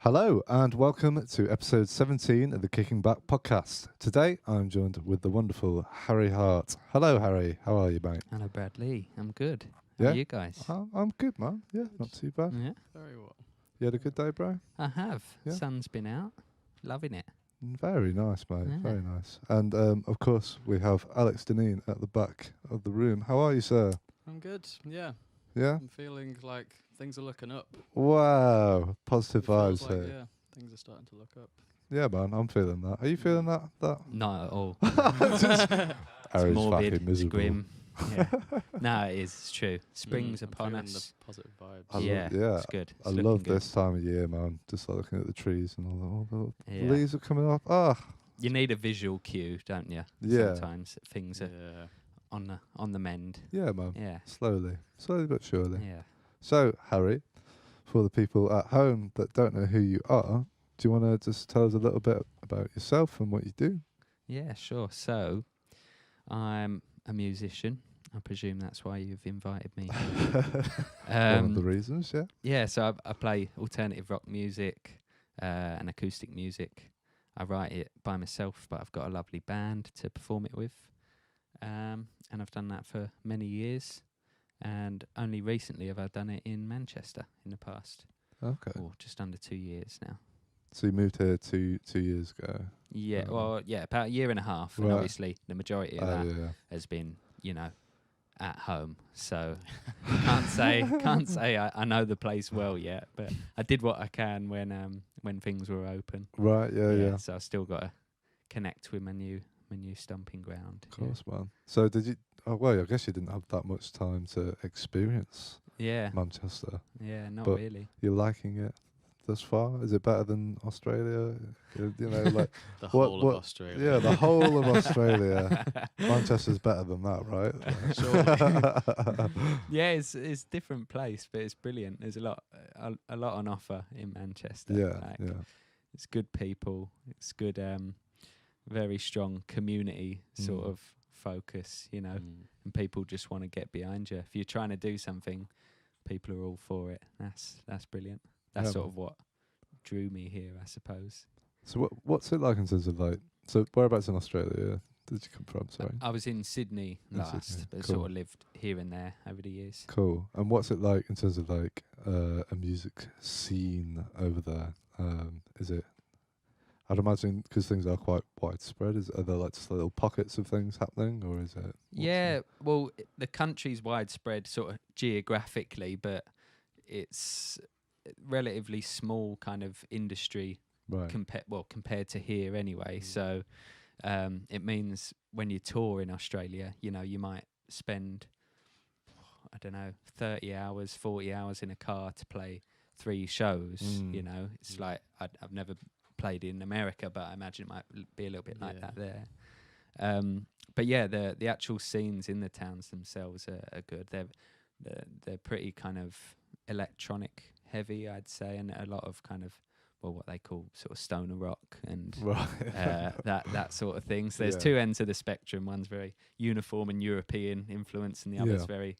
Hello and welcome to episode 17 of the Kicking Back podcast. Today I'm joined with the wonderful Harry Hart. Hello Harry, how are you, mate? Hello, Bradley. I'm good. How Yeah? are you guys? I'm good, man. Yeah, not too bad. Yeah, Very well. You had a good day, bro? I have. Yeah. Sun's been out. Loving it. Very nice, mate. Yeah. Very nice. And of course we have Alex Deneen at the back of the room. How are you, sir? I'm good. Yeah. Yeah? I'm feeling like things are looking up. Wow. Positive It feels vibes like, here. yeah, things are starting to look up. Yeah, man, I'm feeling that. Are you feeling that? Not at all. Harry's morbid. fucking It's miserable. grim. Yeah. No, it is. It's true. Spring's I'm upon feeling us. the positive vibes. I love- Yeah, yeah, it's good. It's I looking love good. this time of year, man. Just like looking at the trees and all the Yeah. leaves are coming off. Ah, You need a visual cue, don't you? Yeah. Sometimes that things are Yeah. on the mend. yeah, man. Yeah. Slowly but surely. Yeah. So, Harry, for the people at home that don't know who you are, do you want to just tell us a little bit about yourself and what you do? Yeah, sure. So, I'm a musician. I presume that's why you've invited me. One of the reasons, yeah. Yeah, so I play alternative rock music and acoustic music. I write it by myself, but I've got a lovely band to perform it with. And I've done that for many years. And only recently have I done it in Manchester in the past. Okay. Or just under 2 years now. So you moved here two years ago. Yeah, Oh. well, yeah, about a year and a half. And Right. obviously the majority of that Yeah. has been, at home. So can't say I know the place well yet, but I did what I can when things were open. Right, yeah. So I've still got to connect with my new stomping ground. Of course, man. So did you... Oh, well, I guess you didn't have that much time to experience Yeah. Manchester. Yeah, not But really. You're liking it thus far? Is it better than Australia? You know, like... The What- whole what- of Australia. Yeah, the whole of Australia. Manchester's better than that, right? Yeah, it's a different place, but it's brilliant. There's a lot on offer in Manchester. Yeah. It's good people. It's good, very strong community sort Mm. of focus, Mm. and people just want to get behind you. If you're trying to do something, people are all for it. That's brilliant. That's Yeah, sort man. of what drew me here, I suppose. So what's it like in terms of like... So whereabouts in Australia did you come from? Sorry. I was in Sydney In last, Sydney, but cool. sort of lived here and there over the years. Cool. And what's it like in terms of like a music scene over there? Is it... I'd imagine because things are quite widespread. Are there like just little pockets of things happening, or is it? Yeah, well, the country's widespread sort of geographically, but it's relatively small kind of industry Right. compared to here anyway. So it means when you tour in Australia, you might spend, I don't know, 30 hours, 40 hours in a car to play 3 shows. Mm. It's like I've never played in America, but I imagine it might be a little bit like that there. But yeah, the actual scenes in the towns themselves are good. They're pretty kind of electronic heavy, I'd say, and a lot of kind of what they call sort of stoner rock and Right. that sort of thing. So there's Yeah. 2 ends of the spectrum. One's very uniform and European influence, and the other's Yeah. very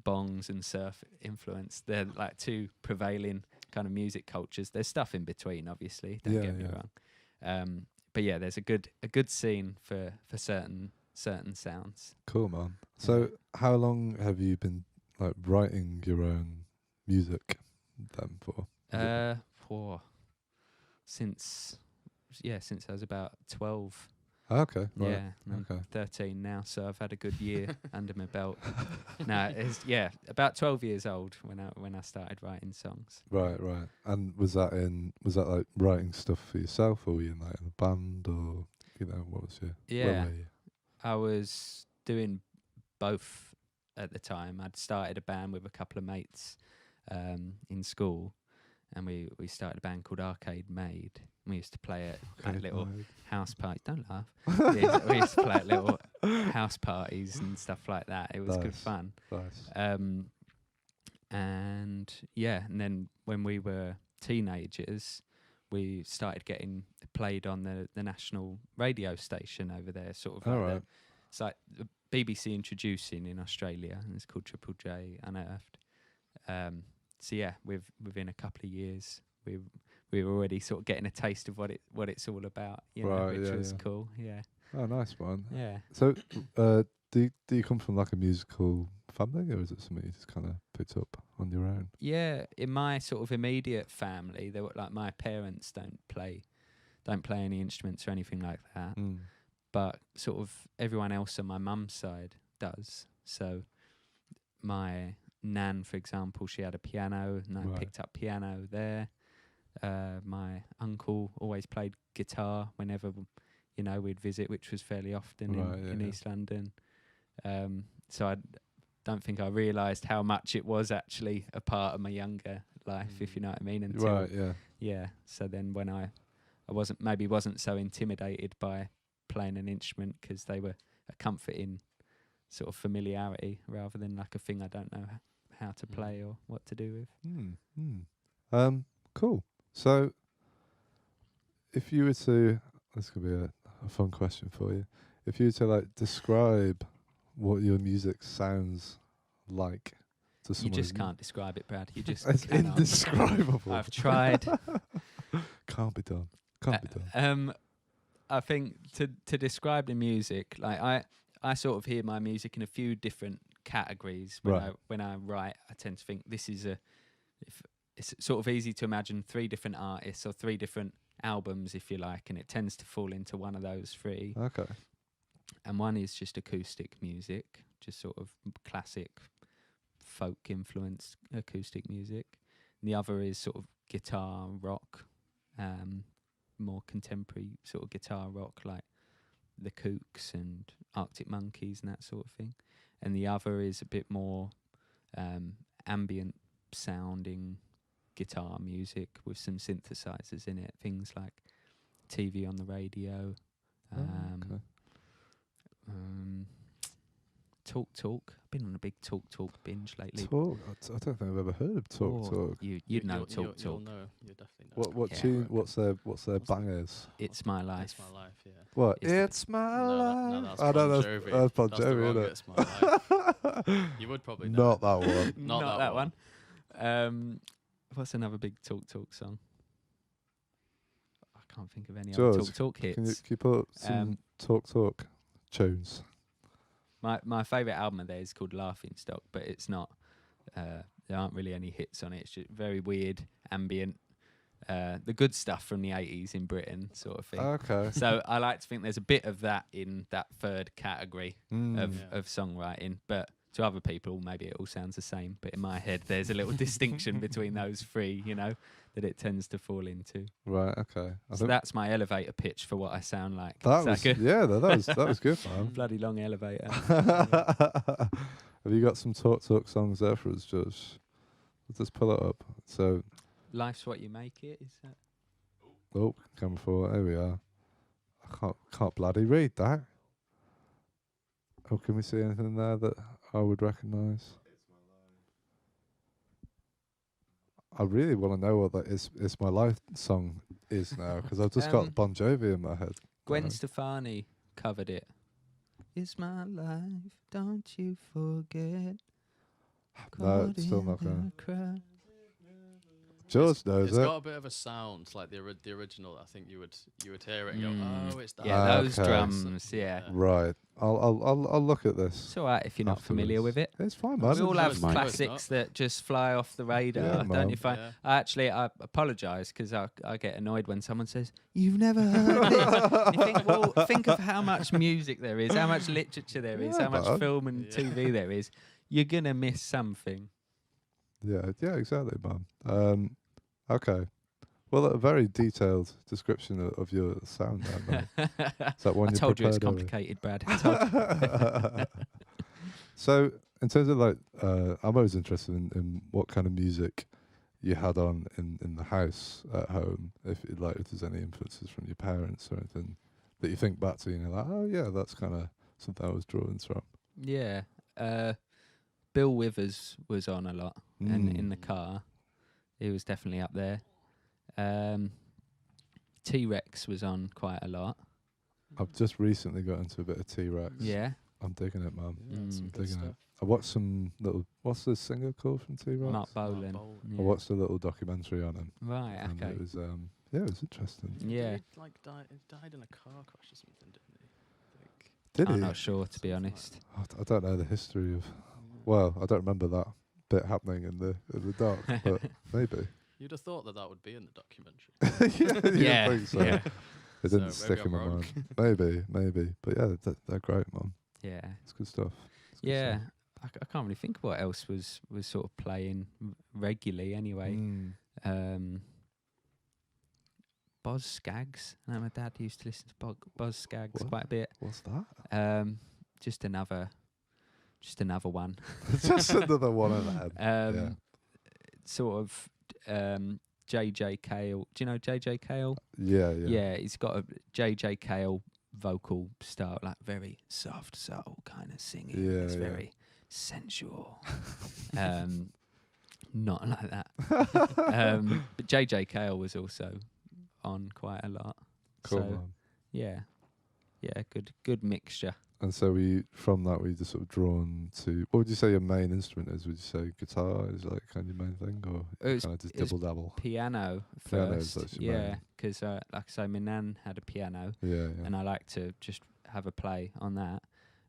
bongs and surf influence. They're like 2 prevailing kind of music cultures. There's stuff in between, obviously. Don't get me wrong. But yeah, there's a good scene for certain sounds. Cool, man. So how long have you been like writing your own music then for? Since I was about 12. Okay. Right. Yeah, I'm Okay. 13 now, so I've had a good year under my belt. No, it's about 12 years old when I started writing songs. Right. And was that like writing stuff for yourself, or were you in like in a band, or what was your... Where Yeah, were you? I was doing both at the time. I'd started a band with a couple of mates in school, and we started a band called Arcade Made. We used to play at like little house parties. Don't laugh. We used to play at little house parties and stuff like that. It was good Nice. fun. Nice. And then when we were teenagers, we started getting played on the national radio station over there, sort of. All like right. it's like the BBC introducing in Australia, and it's called Triple J Unearthed. So yeah, within a couple of years, we we were already sort of getting a taste of what it's all about, you know, Right, which yeah, was yeah. cool. Yeah, Oh, nice one. yeah. So, do you come from like a musical family, or is it something you just kind of picked up on your own? Yeah, in my sort of immediate family, they were like my parents don't play any instruments or anything like that. Mm. But sort of everyone else on my mum's side does. So my nan, for example, she had a piano, and I Right. picked up piano there. My uncle always played guitar whenever, you know, we'd visit, which was fairly often Right, in yeah. East London. So I don't think I realised how much it was actually a part of my younger life, if you know what I mean. Until Right, yeah. yeah. So then when I wasn't so intimidated by playing an instrument, because they were a comfort in sort of familiarity rather than like a thing I don't know how to play or what to do with. Cool. So, if you were to, this could be a fun question for you. If you were to like describe what your music sounds like to You someone, just can't describe it, Brad. You just it's cannot. indescribable. I've tried. Can't be done. Can't be done. I think to describe the music, like I sort of hear my music in a few different categories. When I write, I tend to think this is it's sort of easy to imagine 3 different artists or 3 different albums, if you like, and it tends to fall into one of those 3. Okay. And one is just acoustic music, just sort of classic folk influenced acoustic music. And the other is sort of guitar rock, more contemporary sort of guitar rock, like the Kooks and Arctic Monkeys and that sort of thing. And the other is a bit more ambient sounding guitar music with some synthesizers in it, things like TV on the radio, Okay. Talk. I've been on a big Talk binge lately. Talk. I don't think I've ever heard of Talk. You'd know Talk. You'll know. You definitely know. What Yeah. tune? What's their bangers? It's My Life. It's my life. Yeah. What? It's the- It's my No, life. that's I know Bon that's Jovi. Bon That's the Jovi, wrong innit? It's My Life. You would probably know. Not that one. Not that one. What's another big Talk song? I can't think of any George, other Talk Can hits. you put some Talk tunes? My favourite album of theirs is called Laughing Stock, but it's not. There aren't really any hits on it. It's just very weird, ambient, the good stuff from the 80s in Britain, sort of thing. Okay. So I like to think there's a bit of that in that third category of Yeah. songwriting, but to other people, maybe it all sounds the same. But in my head, there's a little distinction between those 3, you know, that it tends to fall into. Right. Okay. So that's my elevator pitch for what I sound like. That Is was good? yeah. That was good, man. Bloody long elevator. Have you got some Talk songs there for us, Josh? Let's just pull it up. So, Life's what you make it. Is that? oh, camera 4. There we are. I can't bloody read that. Oh, can we see anything there that I would recognise? I really want to know what that is. It's My Life song is now, because I've just got Bon Jovi in my head. Gwen Stefani covered it. It's my life, don't you forget. No, it's still not going. George knows It's it. got a bit of a sound like the original. I think you would hear it and go, oh, it's that. Yeah, those Okay. drums. Yeah, Right. I'll look at this. it's all right if you're not familiar afterwards. with it. It's fine, man. We all No, have it's not. classics that just fly off the radar, Yeah, don't man. you find? Yeah. I apologise because I get annoyed when someone says, "You've never heard this." You think, well, think of how much music there is, how much literature there is, Yeah, how much man. film and TV there is. You're going to miss something. Yeah, exactly, man. Okay. Well, a very detailed description of your sound, there, man. Is that one I you told you it's prepared earlier? complicated, Brad. I told you. So, in terms of like, I'm always interested in what kind of music you had on in the house at home. If there's any influences from your parents or anything that you think back to, and you're like, oh yeah, that's kind of something I was drawing from. Yeah. Bill Withers was on a lot, and in the car, he was definitely up there. T-Rex was on quite a lot. I've just recently got into a bit of T-Rex. Yeah. I'm digging it, man. Yeah, some Mm. good Digging it. stuff. I watched some little. What's the singer called from T-Rex? Mark Bolan. Bolan. I watched a little documentary on him. Right. And Okay. it was it was interesting. Yeah. He died in a car crash or something, didn't he? I think. Did I'm he? not sure, to be Something like honest. I don't know the history of. Yeah. Well, I don't remember that bit happening in the doc, but maybe. You'd have thought that would be in the documentary. You Yeah. think so. Yeah. It So didn't maybe stick in I'm my wrong. mind. Maybe. But yeah, they're great, man. Yeah. It's good stuff. It's good Yeah. stuff. I can't really think of what else was sort of playing regularly anyway. Mm. Boz Scaggs. I know my dad used to listen to Boz Scaggs What? quite a bit. What's that? Just another one. Just another one of them. Yeah. Sort of JJ Cale. Do you know JJ Cale? Yeah. Yeah, he's got a JJ Cale vocal style, like very soft soul kind of singing. Yeah, It's yeah. very sensual. Not like that. But JJ Cale was also on quite a lot. Cool, So man. yeah, good mixture. And so from that we just sort of drawn to. What would you say your main instrument is? Would you say guitar is like kind of your main thing, or It was- kind of just it was dibble dabble? Piano Piano is first, that's your yeah, main. because like I say, my nan had a piano, Yeah. and I like to just have a play on that,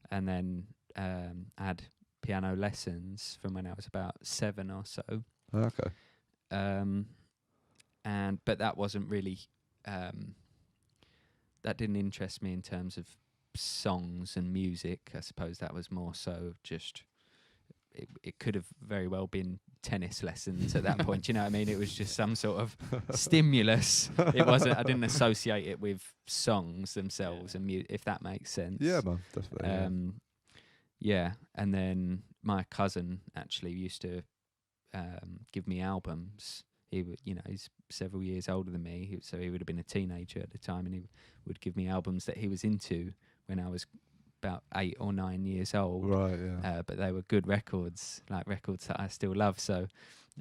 and then I had piano lessons from when I was about 7 or so. Okay. But that wasn't really that didn't interest me in terms of songs and music. I suppose that was more so just it could have very well been tennis lessons at that point. You know what I mean? It was just some sort of stimulus. It wasn't. I didn't associate it with songs themselves and if that makes sense. Yeah, man, definitely. Yeah, and then my cousin actually used to give me albums. He's several years older than me, so he would have been a teenager at the time, and he would give me albums that he was into when I was about 8 or 9 years old. Right. Yeah. But they were good records, like records that I still love. So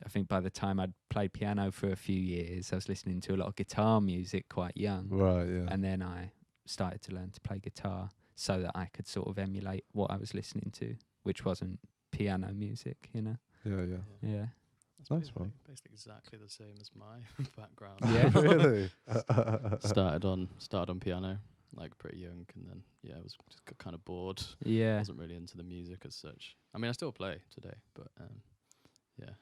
I think by the time I'd played piano for a few years, I was listening to a lot of guitar music quite young. Right. Yeah. And then I started to learn to play guitar so that I could sort of emulate what I was listening to, which wasn't piano music, you know? Yeah. Yeah. That's Nice one. basically exactly the same as my background. Yeah. Really. started on piano, like pretty young, and then I was just got kind of bored. Yeah. Wasn't really into the music as such. I mean, I still play today, but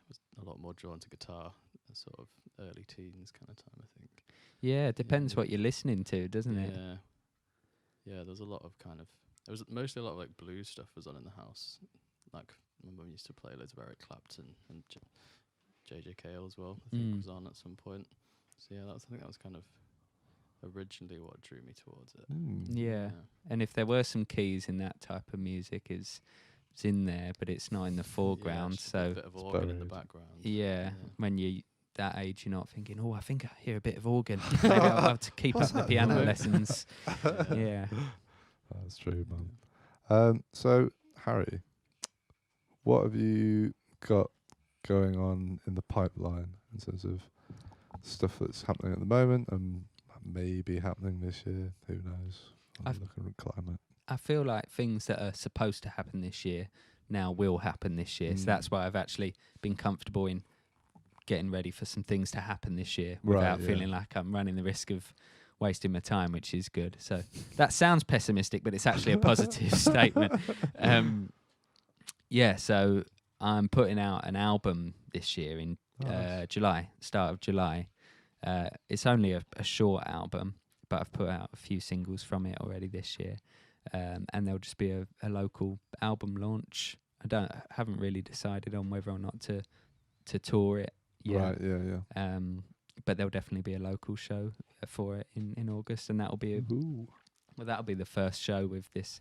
was a lot more drawn to guitar, sort of early teens kind of time, I think. Yeah, it depends Yeah. what you're listening to, doesn't it? Yeah, there's a lot of kind of. There was mostly a lot of like blues stuff was on in the house. Like my mum used to play loads of Eric Clapton and JJ Cale as well. I think was on at some point. So yeah, I think that was kind of originally what drew me towards it. Yeah. And if there were some keys in that type of music, it's in there, but it's not in the foreground. Yeah, So a bit of organ in the buried. background. yeah, when you that age, you're not thinking, oh, I think I hear a bit of organ. Maybe I'll have to keep up the piano lessons. Yeah. That's true, man. So Harry, what have you got going on in the pipeline in terms of stuff that's happening at the moment and maybe happening this year? Who knows? On the current climate. I feel like things that are supposed to happen this year now will happen this year. So that's why I've actually been comfortable in getting ready for some things to happen this year without feeling like I'm running the risk of wasting my time, which is good. So that sounds pessimistic, but it's actually a positive statement. So I'm putting out an album this year in July, start of July. It's only a short album, but I've put out a few singles from it already this year. And there'll just be a local album launch. Haven't really decided on whether or not to tour it yet. Right, yeah. But there'll definitely be a local show for it in August, and that'll be that'll be the first show with this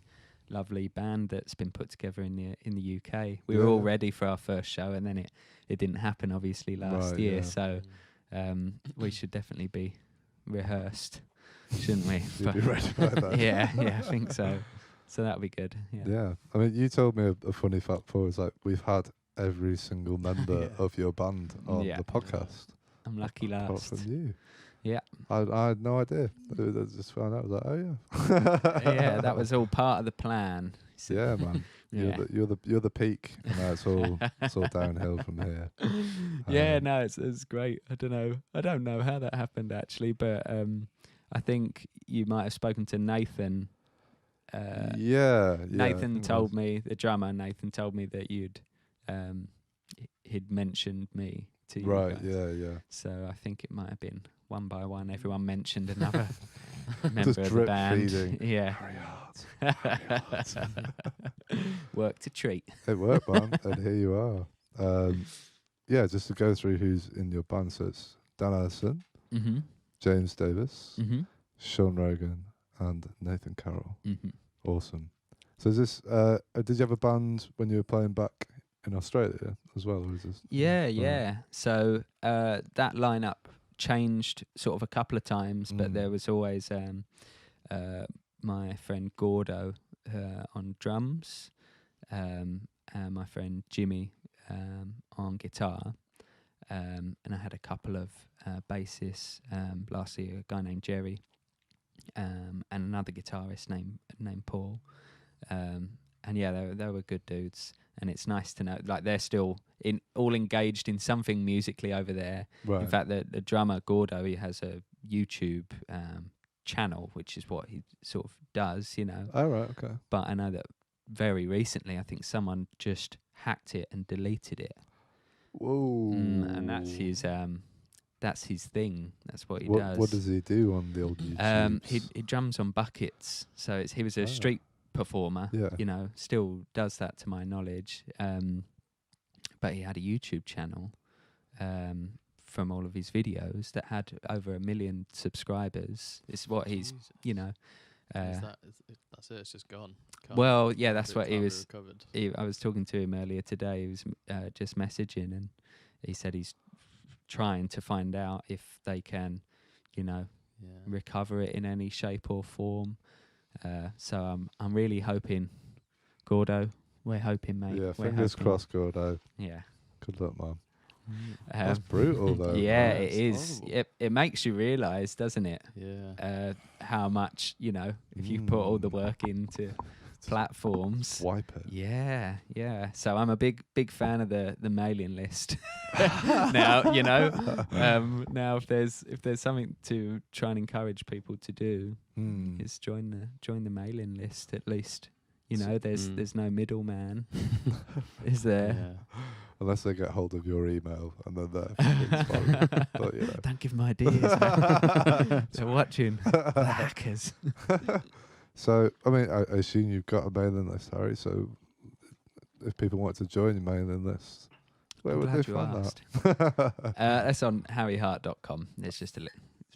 lovely band that's been put together in the UK. We were all ready for our first show, and then it didn't happen obviously last year. Yeah. So we should definitely be rehearsed, shouldn't we? You'd be ready by that. yeah, I think so. So that'll be good. Yeah. I mean, you told me a funny fact before. It's like we've had every single member of your band on the podcast. I'm lucky Apart last. from you. Yeah. I had no idea. I just found out. I was like, oh yeah. Yeah, that was all part of the plan. So Yeah, man. yeah. You're the peak, and now it's all downhill from here. Yeah, no, it's great. I don't know how that happened actually, but I think you might have spoken to Nathan. Yeah. Nathan told me, the drummer Nathan told me that he'd mentioned me to you Right. guys. Yeah. So I think it might have been one by one. Everyone mentioned another member Just of the drip band. feeding. Yeah. Very hard. Work to treat. It worked, man, and here you are. Yeah, just to go through who's in your band. So it's Dan Allison, Mm-hmm. James Davis, Mm-hmm. Sean Rogan, and Nathan Carroll. Mm-hmm. Awesome. So is this? Did you have a band when you were playing back in Australia as well, or is this? Yeah. So that lineup changed sort of a couple of times, but there was always my friend Gordo on drums, and my friend Jimmy on guitar, and I had a couple of bassists. Last year, a guy named Jerry, and another guitarist named Paul. And yeah, they were good dudes, and it's nice to know like they're still all engaged in something musically over there. Right. In fact, the drummer Gordo, he has a YouTube channel, which is what he sort of does, you know. Oh, right. Okay. But I know that very recently, I think someone just hacked it and deleted it. Whoa. And that's his thing. That's what he does. What does he do on the old YouTube? He drums on buckets. So he was a street performer. Yeah. You know, still does that to my knowledge. But he had a YouTube channel from all of his videos that had over 1 million subscribers. It's what he's, you know. That's it. It's just gone. Well, yeah, that's what he was. Recovered. I was talking to him earlier today. He was just messaging, and he said he's trying to find out if they can, you know, recover it in any shape or form. So I'm really hoping, Gordo. We're hoping, mate. Yeah, we're fingers hoping. crossed, Gordo. Yeah. Good luck, man. That's brutal, though. Yeah, man. it is. It makes you realise, doesn't it? Yeah. How much, you know, if you put all the work into platforms. Wipe it. Yeah. So I'm a big fan of the mailing list. Now, you know, now if there's something to try and encourage people to do, is join the mailing list at least. You know, there's no middleman, is there? Yeah. Unless they get hold of your email and then they're fine. But, you know. Don't give them ideas. They're watching. The hackers. So, I mean, I assume you've got a mailing list, Harry. So, if people want to join your mailing list, where I'm would glad they you find asked. that? That's on harryhart.com. There's just a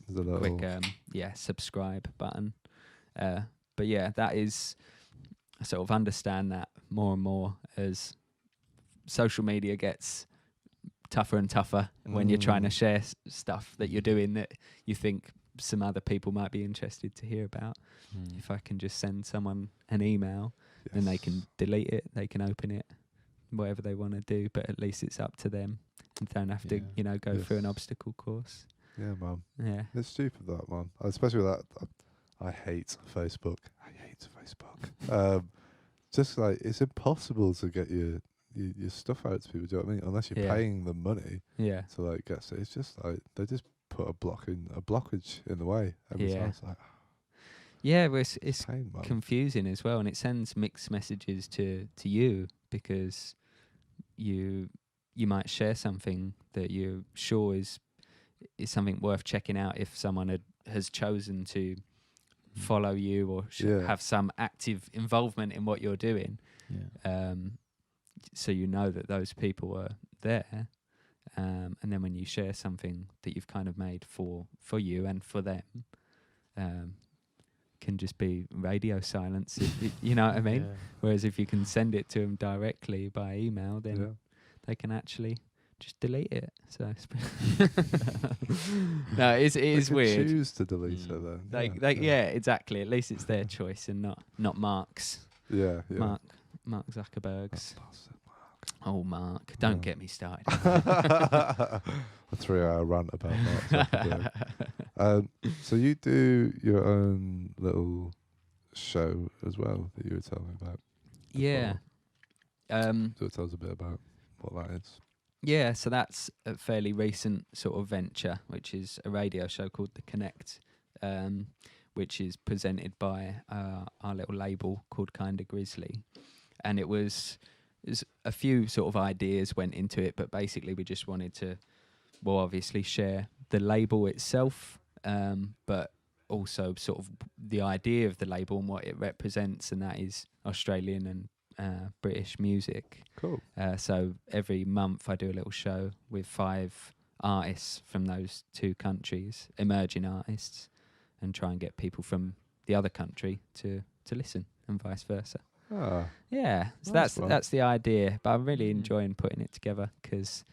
There's a little quick subscribe button. But yeah, that is, I sort of understand that more and more as social media gets tougher and tougher when you're trying to share stuff that you're doing that you think some other people might be interested to hear about. If I can just send someone an email, then they can delete it, they can open it, whatever they want to do, but at least it's up to them and don't have to, you know, go through an obstacle course. Yeah, man. Yeah. It's stupid, that, man. Especially with that. I hate Facebook. Just like, it's impossible to get your stuff out to people, do you know what I mean? Unless you're paying them money to like get it. It's just like they just put a blockage in the way every time. It's like, well, it's pain, man. confusing as well, and it sends mixed messages to you because you might share something that you're sure is something worth checking out if someone has chosen to follow you or have some active involvement in what you're doing. So you know that those people are there, and then when you share something that you've kind of made for you and for them, can just be radio silence, you know what I mean? Whereas if you can send it to them directly by email, then they can actually just delete it. So no, it is weird. Choose to delete it then. They exactly. At least it's their choice and not Mark's. Yeah. Mark Zuckerberg's. Oh, Mark, don't get me started. A 3-hour rant about Mark Zuckerberg. So you do your own little show as well that you were telling me about. Yeah. So tell us a bit about what that is. Yeah, so that's a fairly recent sort of venture, which is a radio show called The Connect, which is presented by our little label called Kinda Grizzly. And there's a few sort of ideas went into it, but basically we just wanted to, well, obviously share the label itself, but also sort of the idea of the label and what it represents, and that is Australian and British music. Cool. So every month I do a little show with 5 artists from those 2 countries, emerging artists, and try and get people from the other country to listen and vice versa. Ah, Yeah, so That's fun. that's the idea. But I'm really enjoying putting it together because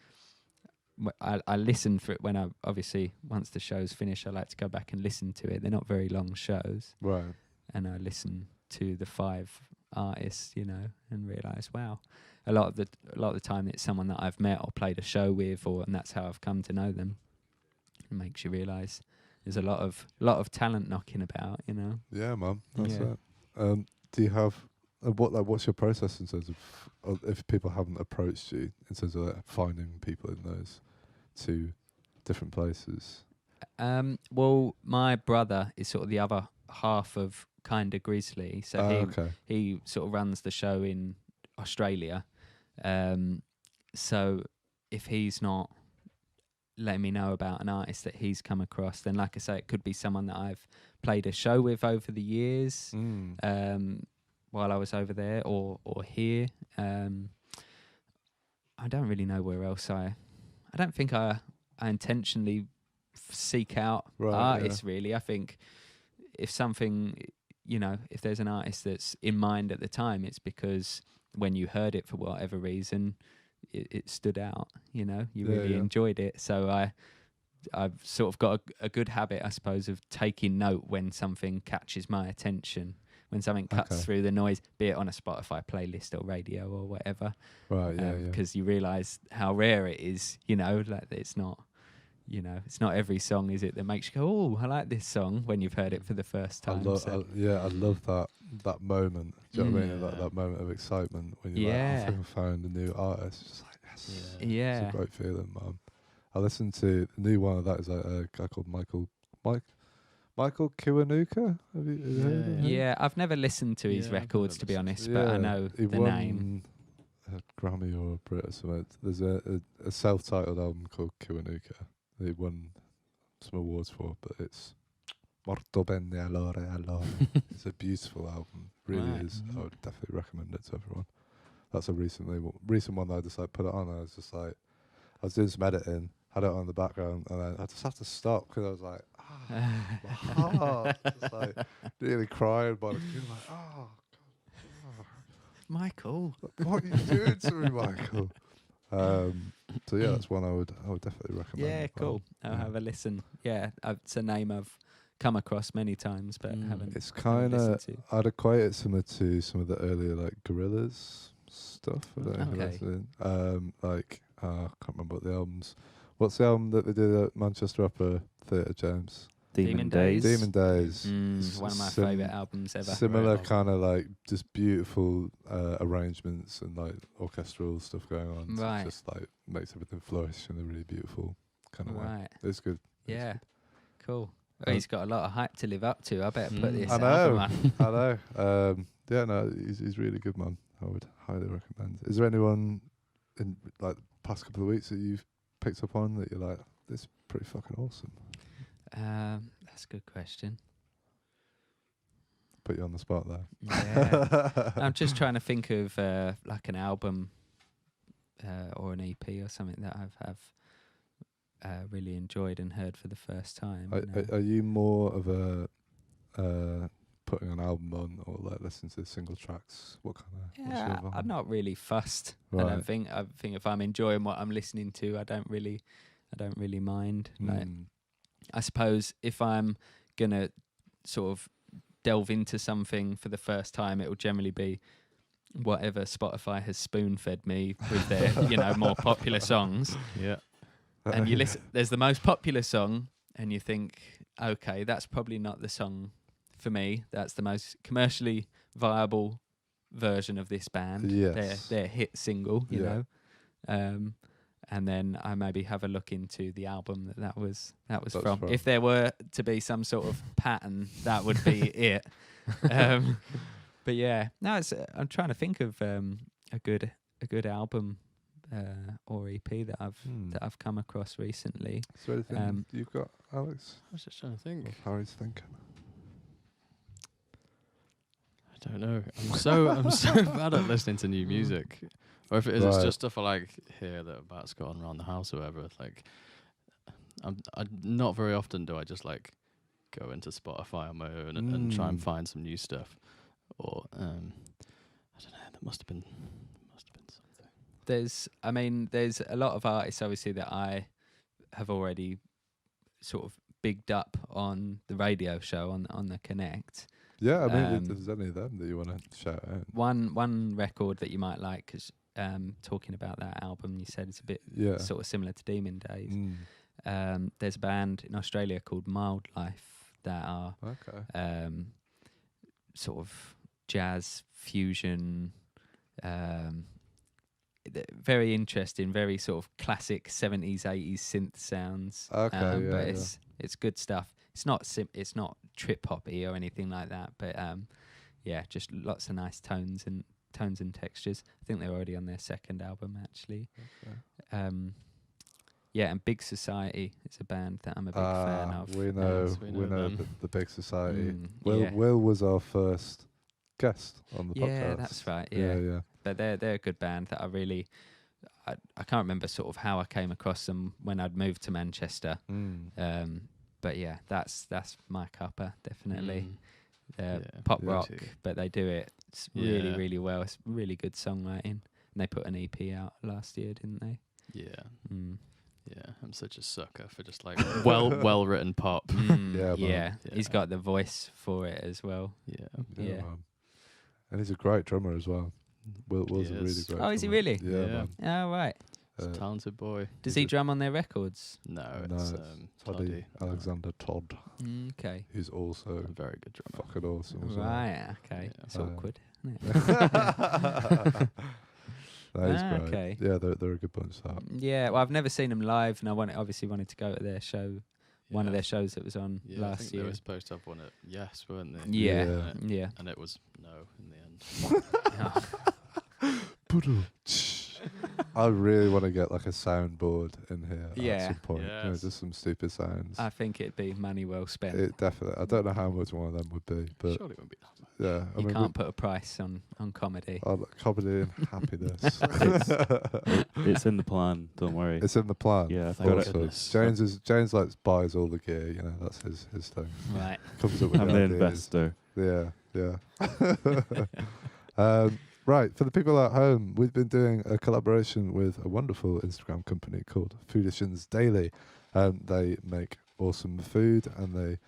I listen for it when I, obviously, once the show's finished, I like to go back and listen to it. They're not very long shows. right. And I listen to the 5 artists, you know, and realise, wow, a lot of the time it's someone that I've met or played a show with, and that's how I've come to know them. It makes you realise there's a lot of talent knocking about, you know. Yeah, man. That's Yeah. it. Do you have what's your process in terms of if people haven't approached you in terms of finding people in those 2 different places? Well, my brother is sort of the other half of Kinda Grizzly, so Okay. he sort of runs the show in Australia. So if he's not letting me know about an artist that he's come across, then like I say, it could be someone that I've played a show with over the years, while I was over there or here. I don't really know where else I don't think I intentionally seek out artists, really. I think if something, you know, if there's an artist that's in mind at the time, it's because when you heard it for whatever reason, it stood out, you know, you really enjoyed it. So I've sort of got a good habit, I suppose, of taking note when something catches my attention, when something cuts through the noise, be it on a Spotify playlist or radio or whatever. Right, yeah. Because you realise how rare it is, you know, like it's not, you know, it's not every song, is it, that makes you go, oh, I like this song when you've heard it for the first time. I love that moment. Do you know what I mean? That moment of excitement when you're like, I think I found a new artist. It's just like, yes. Yeah. It's a great feeling, man. I listened to the new one of that is like a guy called Michael Kiwanuka. Have you heard of him? Yeah, I've never listened to his records, to be honest, but I know he the won name. A Grammy or a Brit or something. There's a self-titled album called Kiwanuka. They won some awards for, but it's Molto bene allora. It's a beautiful album, really is. I would definitely recommend it to everyone. That's a recent one that I just like put it on. I was just like, I was doing some editing, had it on in the background, and I just had to stop because I was like, my heart, just like nearly crying by the feel like, God, Michael, what are you doing to me, Michael? So yeah, that's one I would definitely recommend. Yeah, cool. I'll have a listen. Yeah, it's a name I've come across many times, but haven't. It's kind of, I'd equate it similar to some of the earlier like Gorillaz stuff. I don't know if that's it. Like I can't remember what the albums. What's the album that they did at Manchester Upper Theatre, James? Demon Days. Demon Days. One of my favourite albums ever. Similar kind of like just beautiful arrangements and like orchestral stuff going on. Right. So it just like makes everything flourish in a really beautiful kind of way. Right. It's good. Yeah. Cool. Well, he's got a lot of hype to live up to. I better put this I album know. on. I know. Yeah, no, he's really good, man. I would highly recommend. Is there anyone in like the past couple of weeks that you've picked up on that you're like, this is pretty fucking awesome? That's a good question. Put you on the spot there. Yeah. I'm just trying to think of like an album or an EP or something that I've really enjoyed and heard for the first time. Are you more of a putting an album on or like listening to single tracks? What kind of? Yeah, I'm not really fussed. Right. I think if I'm enjoying what I'm listening to, I don't really mind. Like, I suppose if I'm gonna sort of delve into something for the first time, it will generally be whatever Spotify has spoon-fed me with their more popular songs. Yeah. And you listen, there's the most popular song, and you think, okay, that's probably not the song for me. That's the most commercially viable version of this band, Yes. their hit single, you Yeah. know. And then I maybe have a look into the album that was That's from. from. If there were to be some sort of pattern, that would be it. But yeah, no, I'm trying to think of a good album or EP that I've come across recently. Is there anything you've got, Alex? I was just trying to think. Or Harry's thinking. I don't know. I'm so bad at listening to new music. Or if it is, it's Right. just stuff I like hear that that's gone around the house or whatever. Like, I not very often do I just like go into Spotify on my own and try and find some new stuff. Or I don't know. That must have been something. There's a lot of artists obviously that I have already sort of bigged up on the radio show on the Connect. Yeah, I mean, if there's any of them that you want to shout out. One record that you might like, because talking about that album, you said it's a bit sort of similar to Demon Days. There's a band in Australia called Mild Life that are sort of jazz fusion, very interesting, very sort of classic 70s 80s synth sounds. But it's good stuff. It's not trip hoppy or anything like that, but just lots of nice tones and textures. I think they're already on their second album actually. And Big Society is a band that I'm a big fan of. We know the Big Society. Will was our first guest on the podcast. Yeah, that's right. Yeah. But they're a good band that I can't remember sort of how I came across them when I'd moved to Manchester. But yeah, that's my cuppa, definitely. Pop rock, too. but they do it really, really well. It's really good songwriting. And they put an EP out last year, didn't they? Yeah. Yeah, I'm such a sucker for just like well written pop. He's got the voice for it as well. Yeah. And he's a great drummer as well. Will's a really great drummer. Oh, is he really? Yeah, man. Oh, right. He's a talented boy. Does he drum on their records? No, it's Toddy. Alexander Todd. Okay. Who's also a very good drummer. Fucking awesome as well. Right, okay. It's awkward, isn't it? That is great. Okay. Yeah, they're a good bunch. That. Yeah, well, I've never seen them live, and I obviously wanted to go to their show. One of their shows that was on last I think year. They were supposed to have one at Yes, weren't they? Yeah. And it was no in the end. I really want to get like a soundboard in here at some point. Yes. You know, just some stupid sounds. I think it'd be money well spent. It definitely. I don't know how much one of them would be, but surely it wouldn't be that much. yeah, You can't put a price on comedy. Comedy and happiness. It's in the plan. Don't worry. It's in the plan. Yeah, I've got it. Awesome. James like buys all the gear. You know, that's his thing. Right. Comes up with I'm the ideas. investor. Yeah. Right, for the people at home, we've been doing a collaboration with a wonderful Instagram company called Fooditions Daily. They make awesome food and they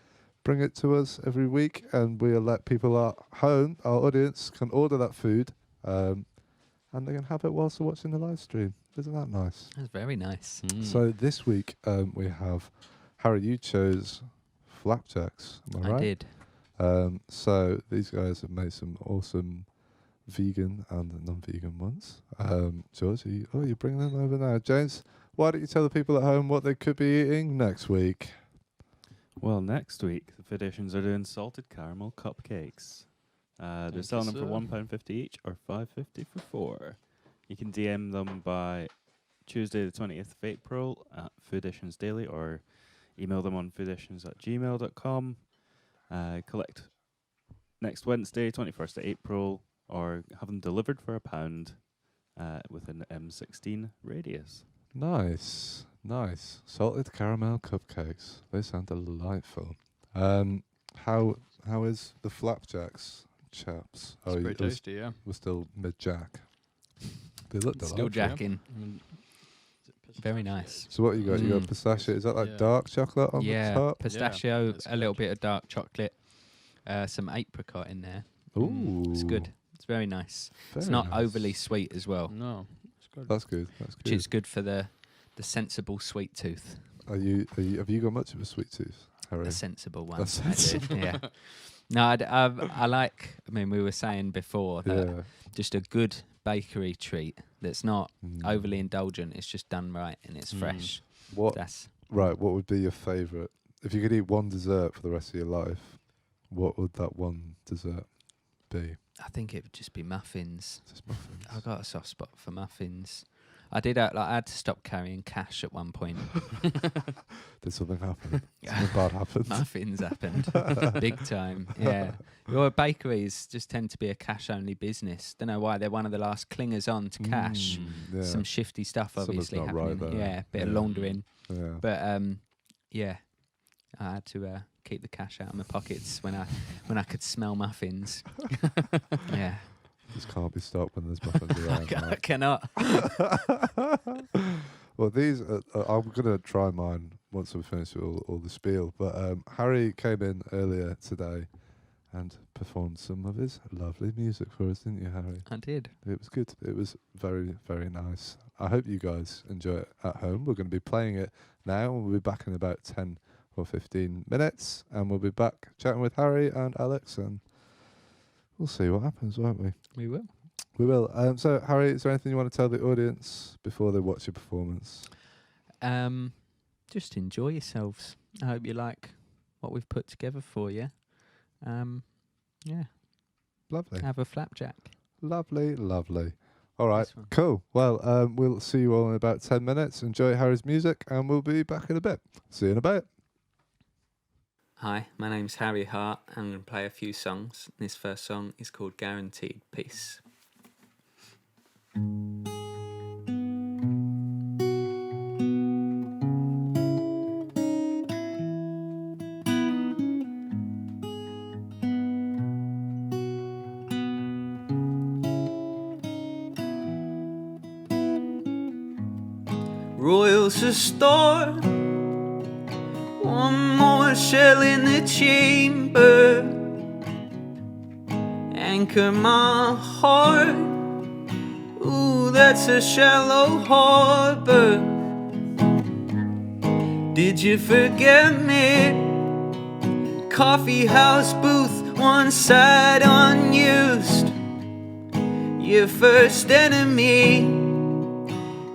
bring it to us every week, and we'll let people at home, our audience, can order that food and they can have it whilst they're watching the live stream. Isn't that nice? That's very nice. So this week we have, Harry, you chose flapjacks, am I right? I did. So these guys have made some awesome vegan and non-vegan ones. George, you're bringing them over now. James, why don't you tell the people at home what they could be eating next week? Well, next week, the Fooditions are doing salted caramel cupcakes. They're selling them for £1.50 each or $5.50 for 4. You can DM them by Tuesday the 20th of April at Fooditions Daily or email them on fooditions@gmail.com. Collect next Wednesday, 21st of April, or have them delivered for £1 within the M16 radius. Nice. Salted caramel cupcakes. They sound delightful. How is the flapjacks, chaps? It's pretty tasty, yeah. We're still mid-jack. They look delightful. Still jacking. Very nice. So what you got? You got pistachio. Is that like dark chocolate on the top? Pistachio, a little bit of dark chocolate, some apricot in there. Ooh, it's good. It's very nice. It's not overly sweet as well. No, it's good. That's good. Which is good for the sensible sweet tooth. Have you got much of a sweet tooth, Harry? A sensible one. A sensible I do, yeah. No, I like. I mean, we were saying before that just a good bakery treat that's not overly indulgent. It's just done right and it's fresh. What would be your favourite? If you could eat one dessert for the rest of your life, what would that one dessert be? I think it would just be muffins. Just muffins. I got a soft spot for muffins. I did. I had to stop carrying cash at one point. Did something happen? Something bad happened. Muffins happened, big time. Yeah. Well, bakeries just tend to be a cash-only business. Don't know why. They're one of the last clingers on to cash. Yeah. Some shifty stuff, obviously, not happening. right there. Yeah, bit of laundering. Yeah. But yeah, I had to keep the cash out of my pockets when I could smell muffins. Yeah. Just can't be stopped when there's muffins around. I cannot. Well, these I'm gonna try mine once we finish with all the spiel. But Harry came in earlier today and performed some of his lovely music for us, didn't you, Harry? I did. It was good. It was very, very nice. I hope you guys enjoy it at home. We're going to be playing it now. We'll be back in about 10 or 15 minutes, and we'll be back chatting with Harry and Alex, and we'll see what happens, won't we? We will. We will. So, Harry, is there anything you want to tell the audience before they watch your performance? Just enjoy yourselves. I hope you like what we've put together for you. Yeah. Lovely. Have a flapjack. Lovely, lovely. All right, Nice one. cool. Well, we'll see you all in about 10 minutes. Enjoy Harry's music, and we'll be back in a bit. See you in a bit. Hi, my name's Harry Hart. I'm going to play a few songs. This first song is called Guaranteed Peace. Royals restored. One more shell in the chamber. Anchor my heart. Ooh, that's a shallow harbor. Did you forget me? Coffee house booth, one side unused. Your first enemy.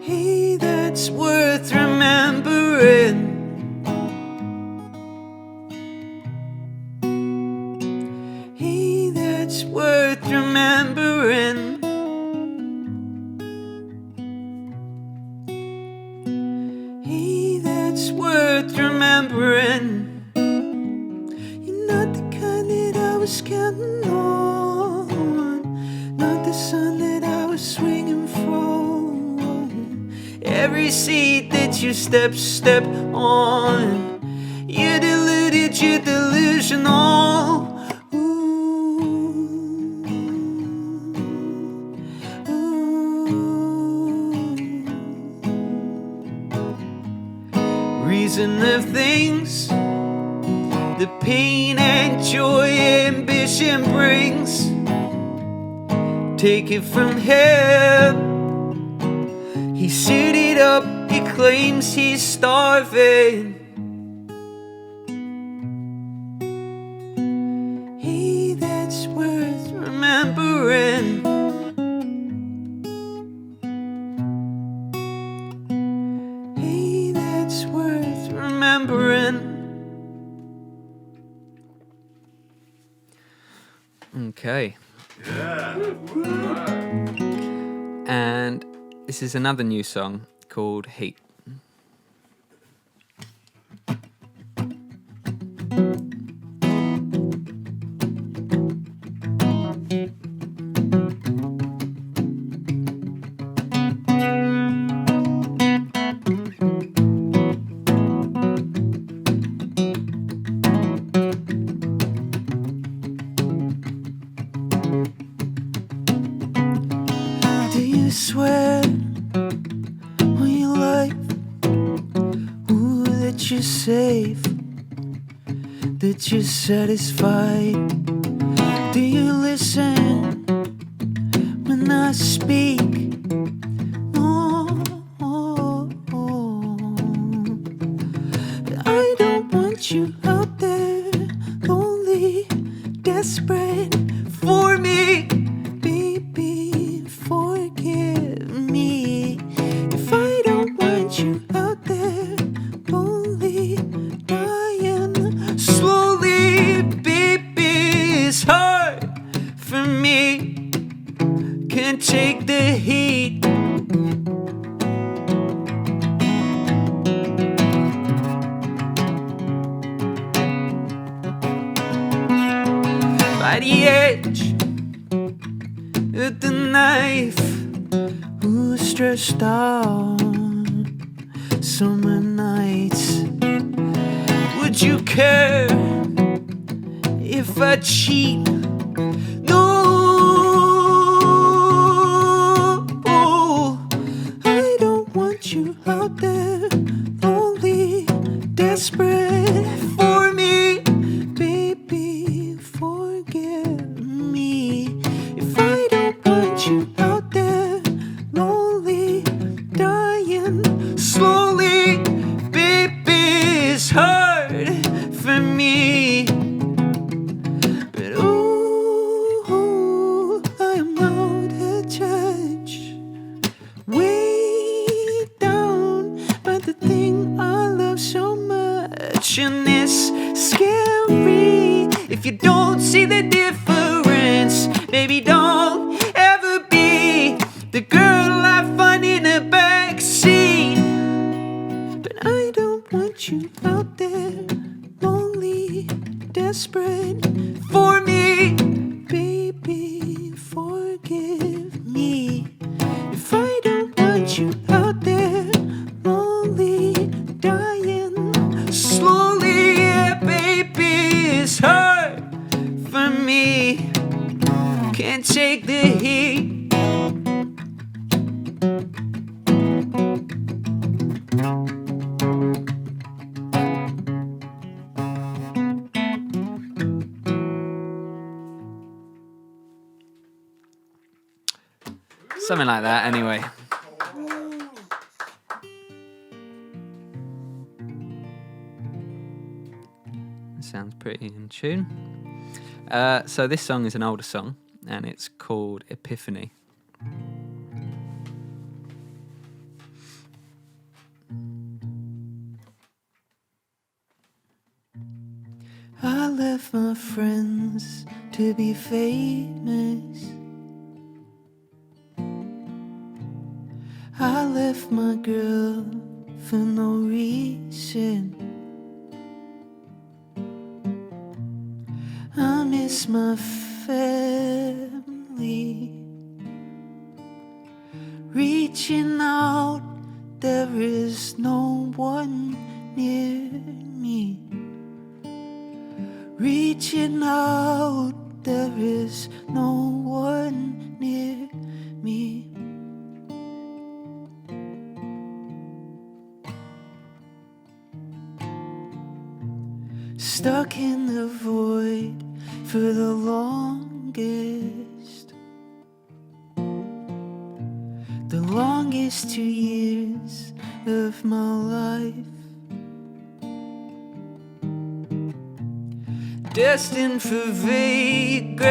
Hey, that's worth remembering. Hey, that's worth remembering. Hey, that's worth remembering. You're not the kind that I was counting on, not the sun that I was swinging from. Every seat that you step on, you're deluded, you're delusional. Reason of things, the pain and joy ambition brings. Take it from him. He's suited up, he claims he's starving. Hey, that's worth remembering. Hey, that's worth remembering. Okay. And this is another new song called Heat. Do you swear on your life, ooh, that you're safe, that you're satisfied? Do you listen when I speak? No, I don't want you out there lonely, can't take the heat. By the edge of the knife, who's stressed out summer nights? Would you care if I cheat? No, I don't want you out there, lonely, desperate for me. Baby, forgive me if I don't want you out there, lonely, dying slowly. Baby, it's hard for me. But ooh, I am out of touch, way down by the thing I love so much. And it's scary if you don't see the difference. Baby, don't ever be the girl I find in a backseat. But I don't want you out there, lonely, desperate for me. Baby, forgive me if I don't want you out there, lonely, dying slowly. Yeah, baby, it's hard for me. Can't take the heat. Something like that, anyway. Sounds pretty in tune. So this song is an older song, and it's called Epiphany. I left my friends to be famous. I left my girl for no reason. I miss my family. Reaching out, there is no one near me. Reaching out, there is no one near me. Stuck in the void for the longest. The longest 2 years of my life. Destined for vagrancy.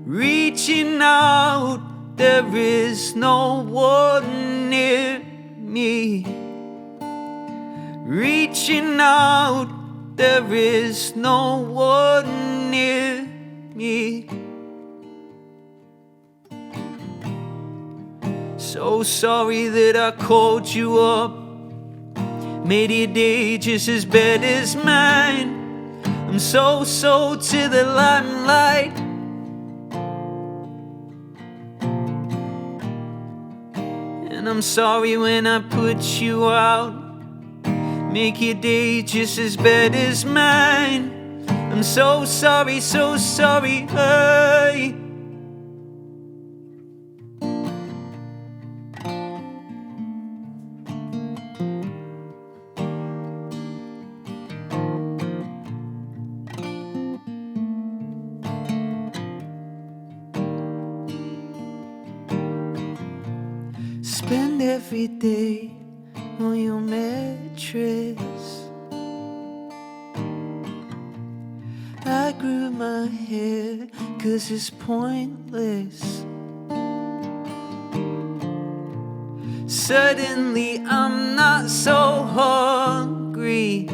Reaching out, there is no one near me. Reaching out, there is no one near me. So sorry that I called you up, made your day just as bad as mine. I'm so to the limelight. And I'm sorry when I put you out, make your day just as bad as mine. I'm so sorry, hey. Spend every day on your mattress. I grew my hair 'cause it's pointless. Suddenly I'm not so hungry.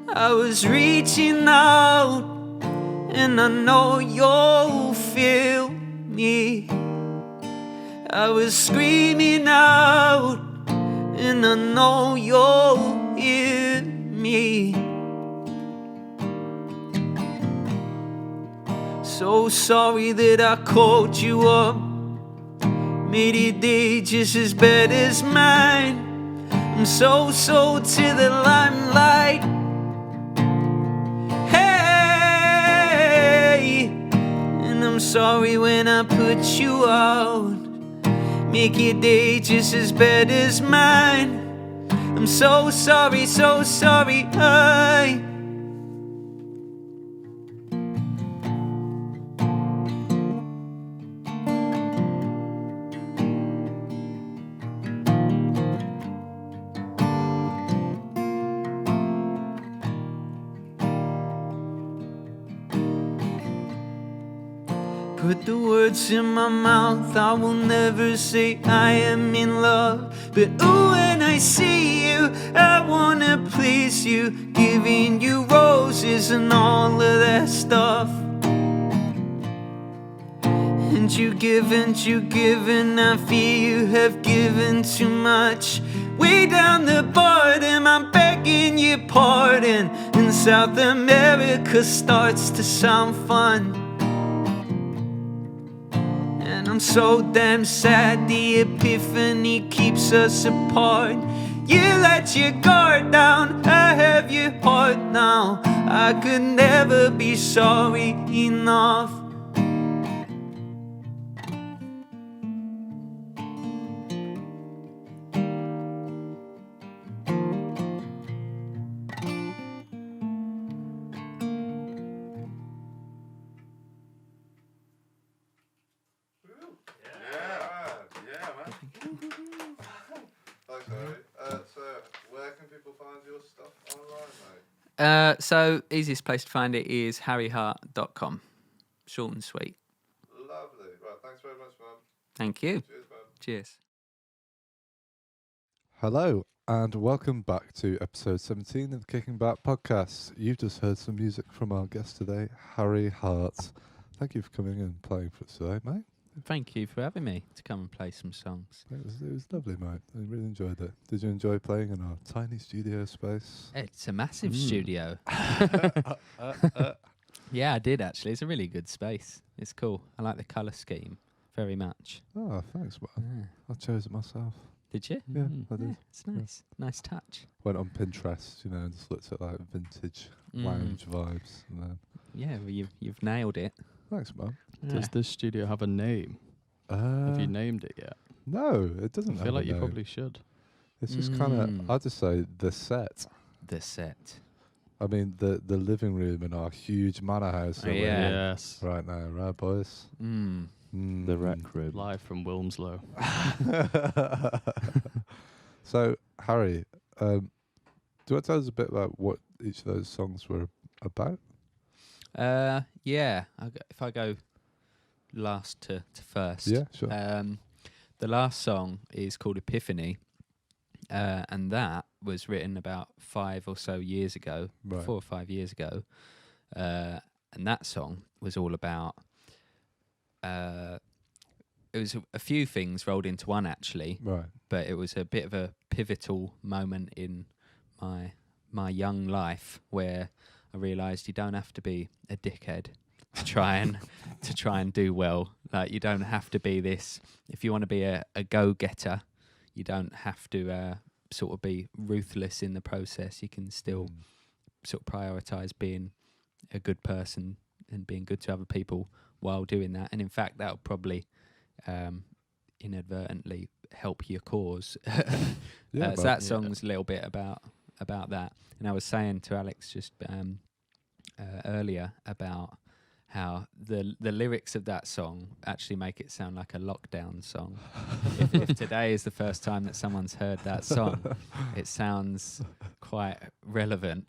I was reaching out and I know you'll feel me. I was screaming out, and I know you'll hear me. So sorry that I called you up, made your day just as bad as mine. I'm so to the limelight. Hey, and I'm sorry when I put you out, make your day just as bad as mine. I'm so sorry, hey. Put the words in my mouth, I will never say I am in love. But ooh, when I see you, I wanna please you, giving you roses and all of that stuff. And you give, I fear you have given too much. Way down the bottom, I'm begging your pardon, and South America starts to sound fun. And I'm so damn sad the epiphany keeps us apart. You let your guard down, I have your heart now. I could never be sorry enough. So, where can people find your stuff online, mate? So easiest place to find it is harryhart.com. Short and sweet. Lovely. Right, thanks very much, man. Thank you. Cheers, man. Cheers. Hello, and welcome back to episode 17 of the Kicking Back podcast. You've just heard some music from our guest today, Harry Hart. Thank you for coming and playing for us today, mate. Thank you for having me to come and play some songs. It was lovely, mate. I really enjoyed it. Did you enjoy playing in our tiny studio space? It's a massive studio. Yeah, I did actually. It's a really good space. It's cool. I like the colour scheme very much. Oh, thanks, man. Yeah. I chose it myself. Did you? Yeah, I did. Yeah, it's nice. Nice touch. Went on Pinterest, and just looked at like vintage lounge vibes. And then Yeah, well, you've nailed it. thanks, man. Does this studio have a name? Have you named it yet? No, it doesn't. I feel like you probably should. It's just kind of. I'd just say the set. The set. I mean, the living room in our huge manor house. that we're in Yes. Right now, right, boys. The Rec Room. Live from Wilmslow. So, Harry, do you want to tell us a bit about what each of those songs were about? Yeah. If I go last to first. Yeah, sure. The last song is called Epiphany, and that was written about 5 or so years ago, Right. 4 or 5 years ago, and that song was all about. It was a few things rolled into one actually, Right. but it was a bit of a pivotal moment in my young life where I realised you don't have to be a dickhead to try and do well. Like, you don't have to be this. If you want to be a go-getter, you don't have to sort of be ruthless in the process. You can still sort of prioritise being a good person and being good to other people while doing that. And in fact, that'll probably inadvertently help your cause. Yeah, so that song's a little bit about that. And I was saying to Alex just earlier about how the lyrics of that song actually make it sound like a lockdown song. if today is the first time that someone's heard that song, it sounds quite relevant.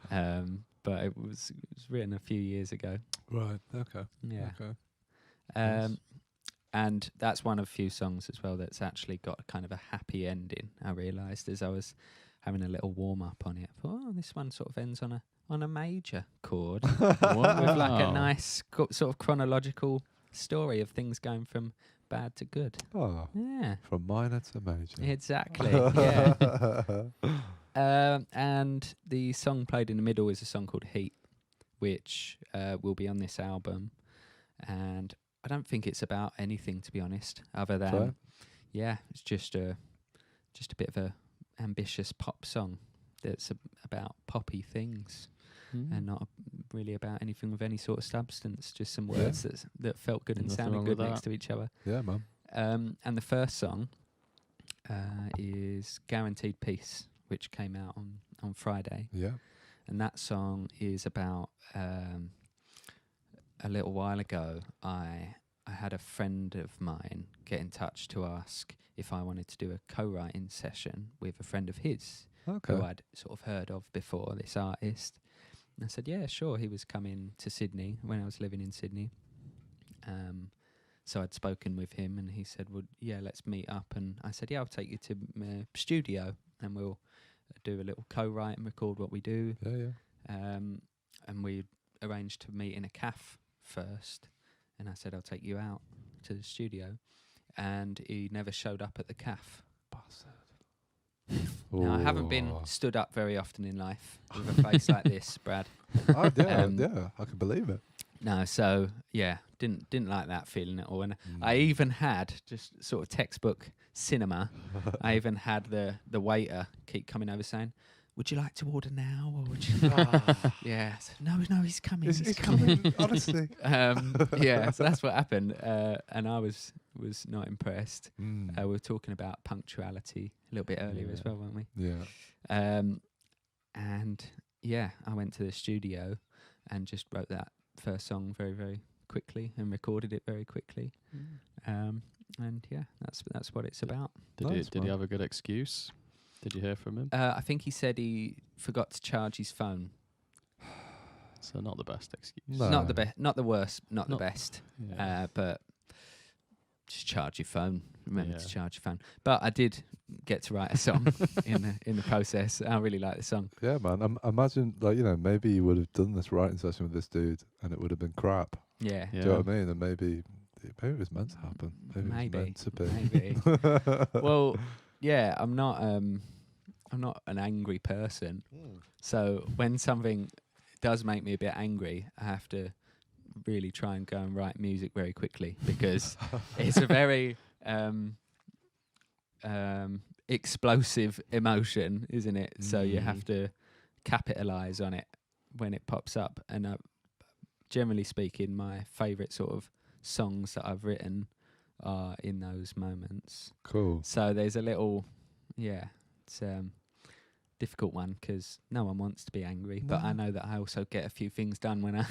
But it was written a few years ago. Right. Okay. Yeah. Okay. Nice. And that's one of a few songs as well that's actually got kind of a happy ending. I realised as I was having a little warm up on it. I thought, oh, this one sort of ends on on a major chord with like a nice sort of chronological story of things going from bad to good. Oh, Yeah, from minor to major. exactly. Yeah. And the song played in the middle is a song called Heat, which will be on this album. And I don't think it's about anything, to be honest, other than Fair. yeah, it's just a bit of a ambitious pop song that's about poppy things and not really about anything with any sort of substance. Just some words that felt good and Nothing sounded wrong good with next that. to each other. Yeah, man. And the first song is Guaranteed Peace, which came out on Friday. Yeah. And that song is about a little while ago, I had a friend of mine get in touch to ask if I wanted to do a co-writing session with a friend of his Okay. who I'd sort of heard of before, this artist. And I said, yeah, sure. He was coming to Sydney when I was living in Sydney. So I'd spoken with him and he said, well, yeah, let's meet up. And I said, yeah, I'll take you to my studio and we'll do a little co-write and record what we do. Yeah, yeah. And we arranged to meet in a cafe first. And I said, I'll take you out to the studio. And he never showed up at the cafe. Now, I haven't been stood up very often in life with a face like this, Brad. Oh, yeah, yeah, I can believe it. No, so yeah, didn't like that feeling at all. And I even had just sort of textbook cinema. I even had the waiter keep coming over saying, "Would you like to order now, or would you?" Yeah, so, no, he's coming. He's coming, honestly. Yeah, so that's what happened, and I was not impressed. We were talking about punctuality a little bit earlier as well, weren't we? Yeah. And yeah, I went to the studio and just wrote that first song very, very quickly and recorded it very quickly. And yeah, that's what it's about. Did he have a good excuse? Did you hear from him? I think he said he forgot to charge his phone. So not the best excuse. No. Not the best, not the worst, not the Not- best. Yeah. But just charge your phone. Remember Yeah. to charge your phone. But I did get to write a song in the process. I really like the song. Yeah, man. Imagine, like, you know, maybe you would have done this writing session with this dude and it would have been crap. Yeah. Do you know what I mean? And maybe it was meant to happen. Maybe it was meant to be. Maybe. Well, yeah, I'm not an angry person. So when something does make me a bit angry, I have to really try and go and write music very quickly because it's a very explosive emotion, isn't it? So you have to capitalize on it when it pops up. And generally speaking, my favourite sort of songs that I've written are in those moments. Cool. So there's a little, it's difficult one because no one wants to be angry, but I know that I also get a few things done when I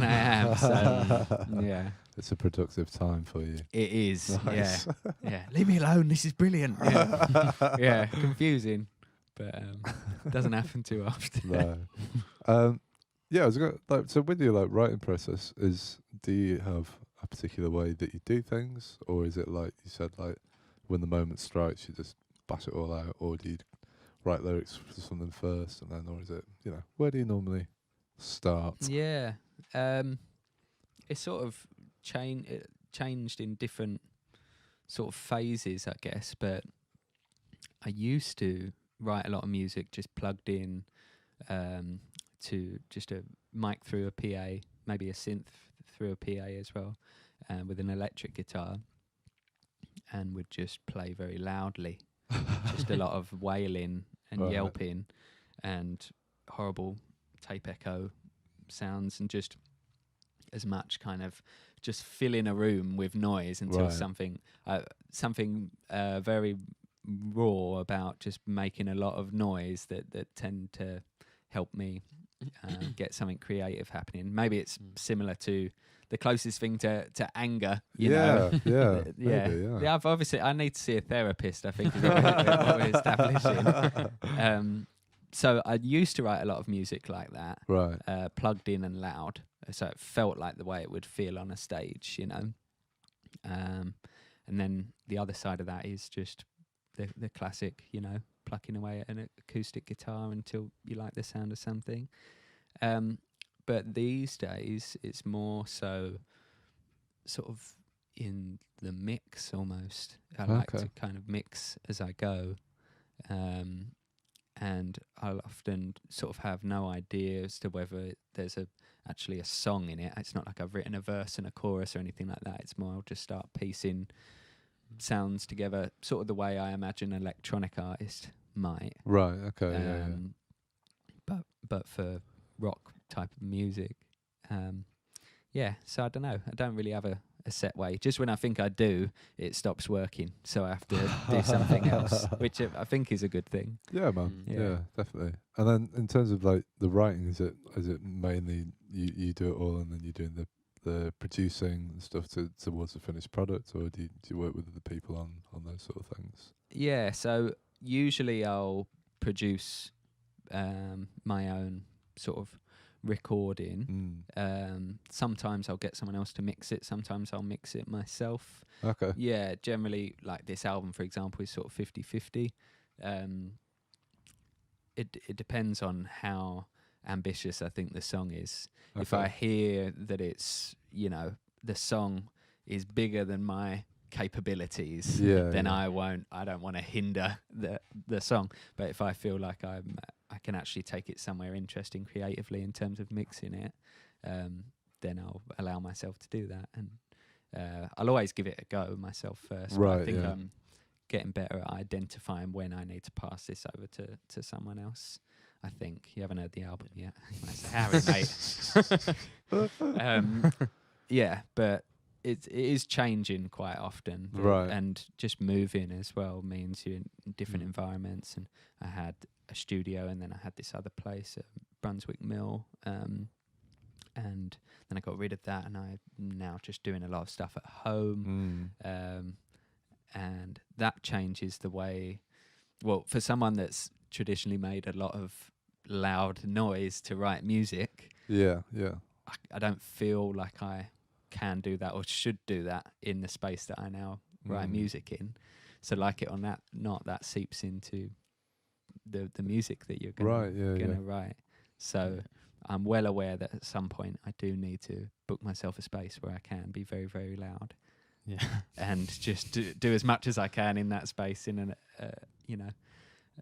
am. So yeah, It's a productive time for you. it is. Nice. Yeah. Leave me alone. This is brilliant. Yeah, yeah. Confusing, but doesn't happen too often. No. Yeah, I was gonna, like, so with your like writing process, do you have a particular way that you do things, or is it like you said, like when the moment strikes, you just bash it all out, or do you write lyrics for something first and then, or is it, you know, where do you normally start? Yeah, it's sort of changed in different sort of phases, I guess. But I used to write a lot of music just plugged in to just a mic through a PA, maybe a synth through a PA as well, with an electric guitar, and would just play very loudly. Just a lot of wailing and Right. yelping and horrible tape echo sounds, and just as much kind of just filling a room with noise until Right. something very raw about just making a lot of noise that tend to help me get something creative happening. Maybe it's similar to the closest thing to anger, you know. Yeah, Yeah. maybe, yeah. Yeah, I need to see a therapist, I think, is what we're establishing. So I used to write a lot of music like that, Right. plugged in and loud, so it felt like the way it would feel on a stage, you know. And then the other side of that is just the classic, you know, plucking away at an acoustic guitar until you like the sound of something. But these days, it's more so sort of in the mix almost. I like to kind of mix as I go. And I'll often sort of have no idea as to whether there's actually a song in it. It's not like I've written a verse and a chorus or anything like that. It's more I'll just start piecing sounds together, sort of the way I imagine an electronic artist might. Right. Okay. But for rock type of music, so I don't know. I don't really have a set way. Just when I think I do, it stops working, so I have to do something else, which I think is a good thing. Yeah, man. Yeah, definitely. And then in terms of like the writing, is it mainly you do it all, and then you're doing the producing and stuff towards the finished product, or do you work with other people on those sort of things? Yeah. So usually I'll produce my own sort of recording. Sometimes I'll get someone else to mix it. Sometimes I'll mix it myself. Okay. Yeah, generally, like this album, for example, is sort of 50-50. It depends on how ambitious I think the song is. Okay. If I hear that it's, the song is bigger than my capabilities, then I don't want to hinder the song. But if I feel like I can actually take it somewhere interesting creatively in terms of mixing it, then I'll allow myself to do that. And I'll always give it a go myself first. Right. But I think I'm getting better at identifying when I need to pass this over to someone else. I think you haven't heard the album yet. Harry, mate. But it is changing quite often, right? And just moving as well means you're in different environments. And I had a studio, and then I had this other place at Brunswick Mill, and then I got rid of that, and I'm now just doing a lot of stuff at home, and that changes the way. Well, for someone that's traditionally made a lot of loud noise to write music, I don't feel like I can do that or should do that in the space that I now write music in. So like it or not, that seeps into the music that you're gonna write. So I'm well aware that at some point I do need to book myself a space where I can be very, very loud. Yeah. And just do as much as I can in that space in an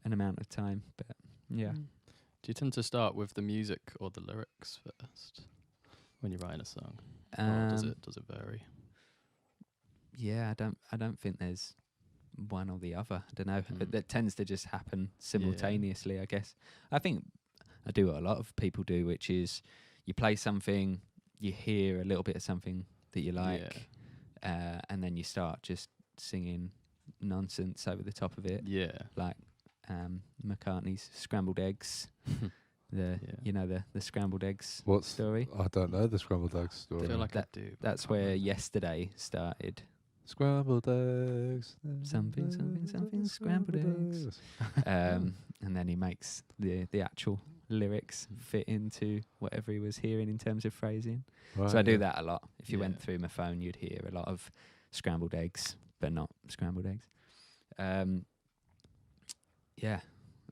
amount of time. But yeah. Do you tend to start with the music or the lyrics first when you're writing a song? Or does it vary? Yeah, I don't think there's one or the other. I don't know. That tends to just happen simultaneously, I guess. I think I do what a lot of people do, which is you play something, you hear a little bit of something that you like, and then you start just singing nonsense over the top of it. Yeah. Like McCartney's Scrambled Eggs. The scrambled eggs story. I don't know the scrambled eggs story. I feel like I do. That's where Yesterday started. Scrambled eggs. Something scrambled eggs. And then he makes the actual lyrics fit into whatever he was hearing in terms of phrasing. Right, so I do that a lot. If you went through my phone, you'd hear a lot of scrambled eggs, but not scrambled eggs.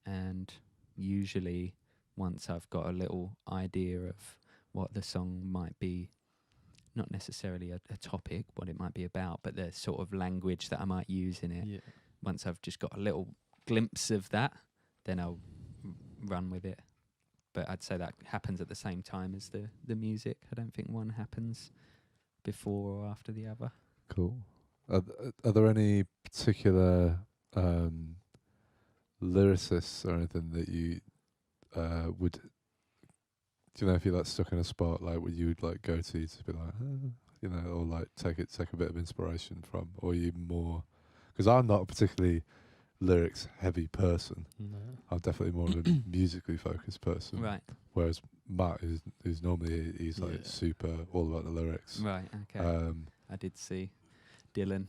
And usually once I've got a little idea of what the song might be, not necessarily a topic, what it might be about, but the sort of language that I might use in it. Yeah. Once I've just got a little glimpse of that, then I'll run with it. But I'd say that happens at the same time as the music. I don't think one happens before or after the other. Cool. Are there any particular lyricists or anything that you would, do you know, if you're like stuck in a spot, like would you like go to be like, or like take a bit of inspiration from, or are you more? Because I'm not a particularly lyrics heavy person. No. I'm definitely more of a musically focused person. Right. Whereas Matt is normally he's like super all about the lyrics. Right. Okay. I did see Dylan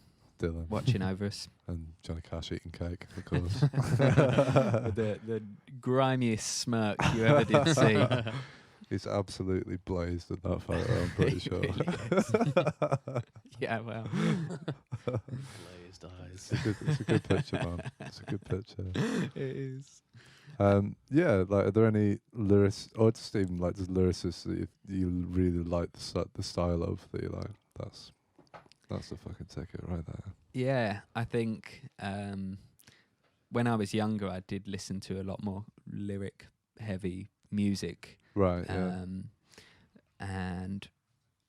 watching over us. And Johnny Cash eating cake, of course. the grimiest smirk you ever did see. He's absolutely blazed in that photo, I'm pretty sure. Yeah, well. Blazed eyes. It's a good picture, man. It's a good picture. It is. Yeah, like, are there any lyrics, or just even like just lyricists that you really like the style of that you like? That's the fucking ticket right there. Yeah, I think when I was younger, I did listen to a lot more lyric heavy music. Right. Yeah. And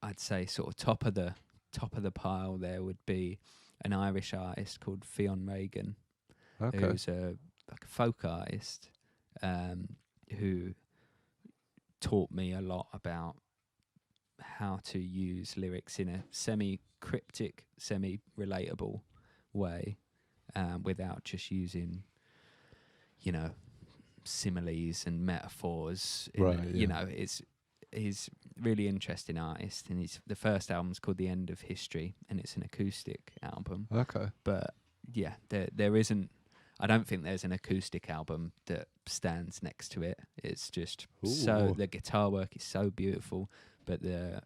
I'd say sort of top of the pile there would be an Irish artist called Fionn Reagan, Okay. who's a folk artist, who taught me a lot about how to use lyrics in a semi-cryptic, semi-relatable way, without just using, similes and metaphors. Right. He's really interesting artist, and the first album's called The End of History, and it's an acoustic album. Okay. But yeah, there isn't. I don't think there's an acoustic album that stands next to it. It's just so the guitar work is so beautiful, but the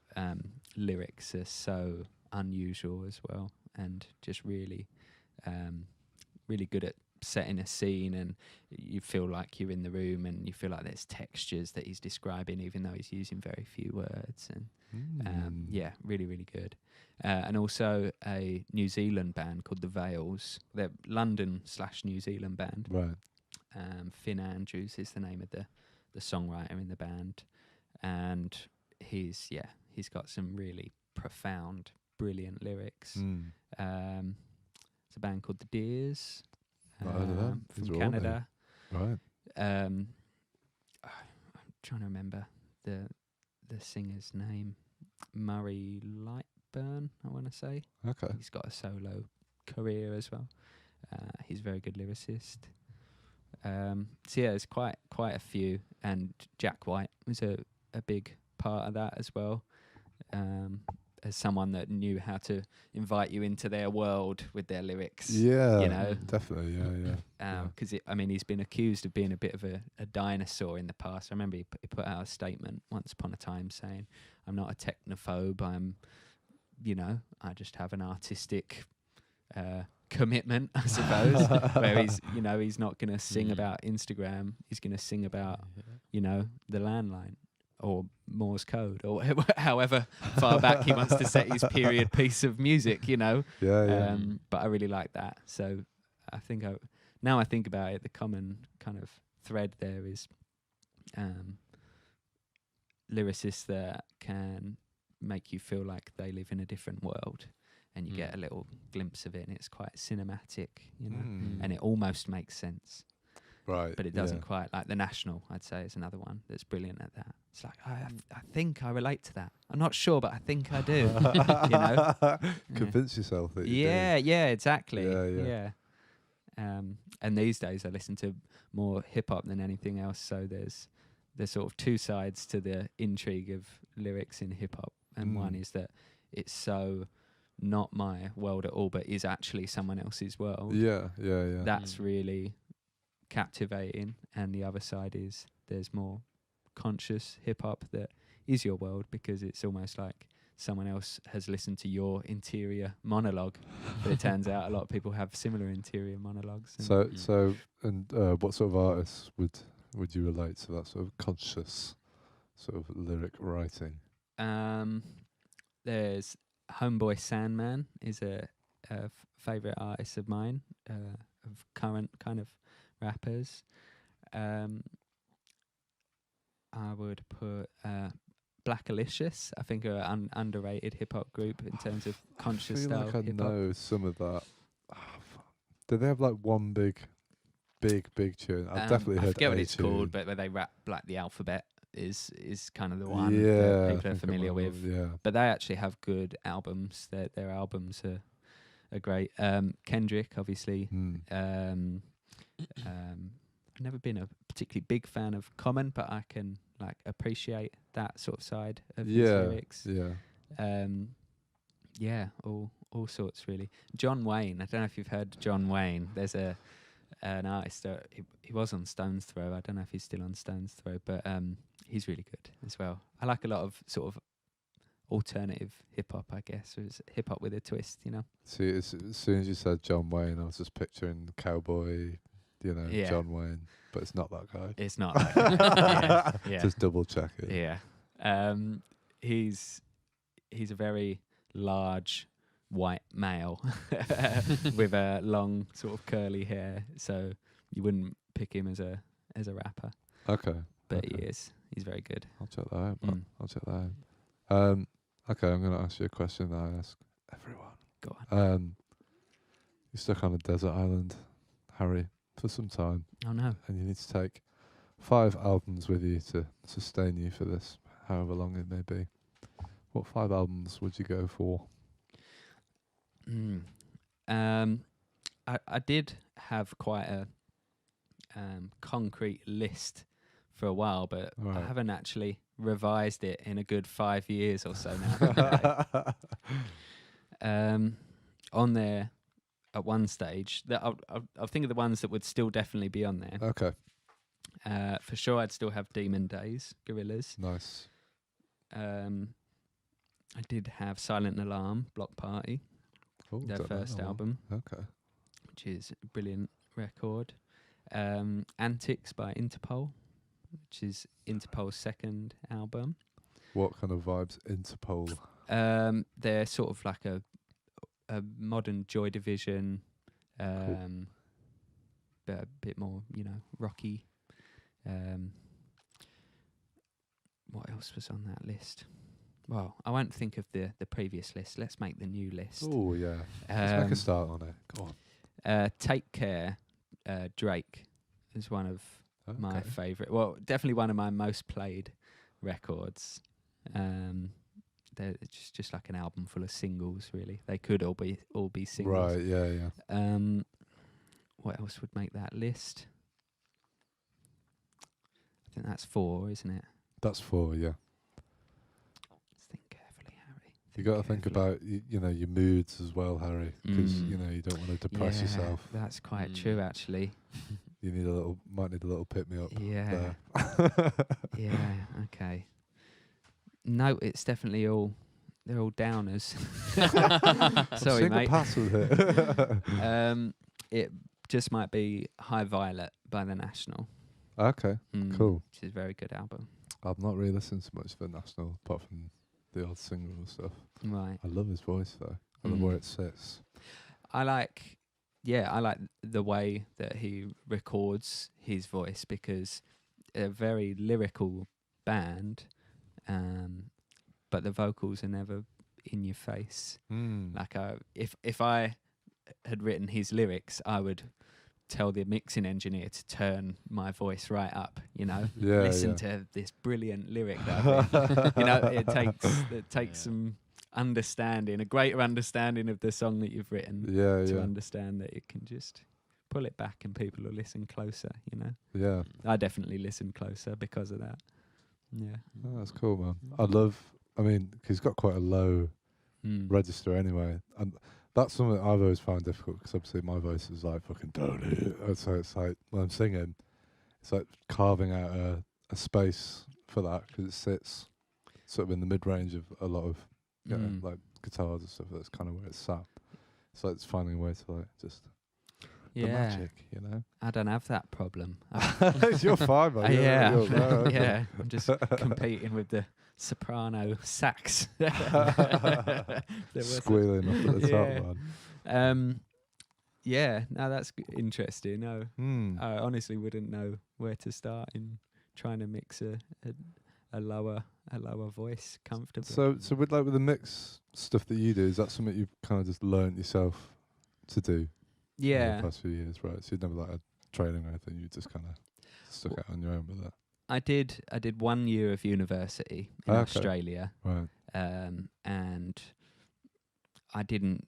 lyrics are so unusual as well, and just really, really good at setting a scene, and you feel like you're in the room, and you feel like there's textures that he's describing, even though he's using very few words. And yeah, really, really good. And also a New Zealand band called The Veils. They're London/New Zealand band. Right. Finn Andrews is the name of the songwriter in the band, and he's got some really profound, brilliant lyrics. It's a band called The Deers. Not heard of them. These From are all Canada. Right. I'm trying to remember the singer's name. Murray Lightburn, I want to say. Okay. He's got a solo career as well. He's a very good lyricist. So yeah, there's quite a few, and Jack White was a big part of that as well. As someone that knew how to invite you into their world with their lyrics. Yeah, definitely. Yeah. Because he's been accused of being a bit of a dinosaur in the past. I remember he put out a statement once upon a time saying, "I'm not a technophobe. I just have an artistic commitment, I suppose." Where he's not going to sing about Instagram. He's going to sing about the landline or Morse code, or however far back he wants to set his period piece of music, Yeah. But I really like that. So I think now I think about it, the common kind of thread there is lyricists that can make you feel like they live in a different world, and you get a little glimpse of it, and it's quite cinematic, and it almost makes sense. Right. But it doesn't quite. Like The National, I'd say, is another one that's brilliant at that. It's like, I think I relate to that. I'm not sure, but I think I do. Convince yourself that you do. Yeah, exactly. Yeah. And these days I listen to more hip-hop than anything else, so there's sort of two sides to the intrigue of lyrics in hip-hop. And one is that it's so not my world at all, but is actually someone else's world. Yeah. That's really captivating. And the other side is there's more conscious hip hop that is your world, because it's almost like someone else has listened to your interior monologue. But it turns out a lot of people have similar interior monologues. And what sort of artists would you relate to that sort of conscious sort of lyric writing? There's Homeboy Sandman is a favorite artist of mine, of current kind of rappers. I would put Black Alicious, I think, are an underrated hip hop group in terms of conscious style I feel like I hip-hop. know some of that. Do they have like one big tune? I've definitely heard. I forget what a it's tune. called, but where they rap like the alphabet is kind of the one Yeah, that I people are think familiar with. Yeah. But they actually have good albums. Their albums are great. Kendrick, obviously. I've never been a particularly big fan of Common, but I can like appreciate that sort of side of his lyrics. Yeah. All sorts really. John Wayne. I don't know if you've heard John Wayne. There's an artist that he was on Stone's Throw. I don't know if he's still on Stone's Throw, but he's really good as well. I like a lot of sort of alternative hip hop, I guess. It's hip hop with a twist, See, as soon as you said John Wayne, I was just picturing cowboy, Yeah. John Wayne, but it's not that guy. It's not. Yeah. Just double check it. Yeah. He's a very large white male with a long sort of curly hair, so you wouldn't pick him as a rapper, Okay. but okay. he is. He's very good. I'll check that out. Mm. I'll check that out. Okay, I'm going to ask you a question that I ask everyone. Go on. You're stuck on a desert island, Harry, for some time, Oh no. and you need to take 5 albums with you to sustain you for this, however long it may be. What 5 albums would you go for? I did have quite a concrete list for a while, but I Right. haven't actually revised it in a good 5 years or so now. On there, at one stage, that I'll think of the ones that would still definitely be on there. Okay, For sure, I'd still have Demon Days, Gorillaz. nice. I did have Silent Alarm, Block Party, Ooh, their don't know first that one. album, Okay. which is a brilliant record. Antics by Interpol, which is Interpol's second album. What kind of vibes? Interpol. They're sort of like a modern Joy Division, but a bit more, rocky. What else was on that list? Well, I won't think of the previous list. Let's make the new list. Oh yeah. Let's make a start on it. Go on. Take Care, Drake is one of my Okay. favourite. Well, definitely one of my most played records. They're just like an album full of singles, really. They could all be singles. Right. Yeah. Yeah. What else would make that list? I think that's 4, isn't it? That's 4. Yeah. Let's think carefully, Harry. You got to think carefully. about your moods as well, Harry, because Mm. you don't want to depress yourself. That's quite true, actually. You might need a little pick me up. Yeah. There. Yeah. Okay. No, it's definitely they're all downers. Sorry, Single mate. pass with it. It just might be High Violet by The National. Okay, cool. Which is a very good album. I've not really listened to much of the National, apart from the odd single and stuff. Right. I love his voice though. I love where it sits. I like the way that he records his voice, because a very lyrical band, but the vocals are never in your face. Like if I had written his lyrics, I would tell the mixing engineer to turn my voice right up. Yeah, listen to this brilliant lyric that I've written. It takes some understanding, a greater understanding of the song that you've written, to understand that it can just pull it back and people will listen closer. Yeah. I definitely listen closer because of that. Yeah. Oh, that's cool, man. I mean, 'cause he's got quite a low register anyway, and that's something I've always found difficult, because obviously my voice is like fucking down here, so it's like when I'm singing, it's like carving out a space for that, because it sits sort of in the mid range of a lot of like guitars and stuff. That's kind of where it's sat. So it's finding a way to like just the magic, I don't have that problem. You're fine, man. Yeah. I'm just competing with the soprano sax. Squealing up at the top, man. No, that's interesting. No, I honestly wouldn't know where to start in trying to mix a lower voice comfortably. So with the mix stuff that you do, is that something you've kind of just learnt yourself to do? Yeah. The past few years, right? So you'd never like had training or anything. You just kind of stuck out on your own with that. I did 1 year of university in Australia, right? And I don't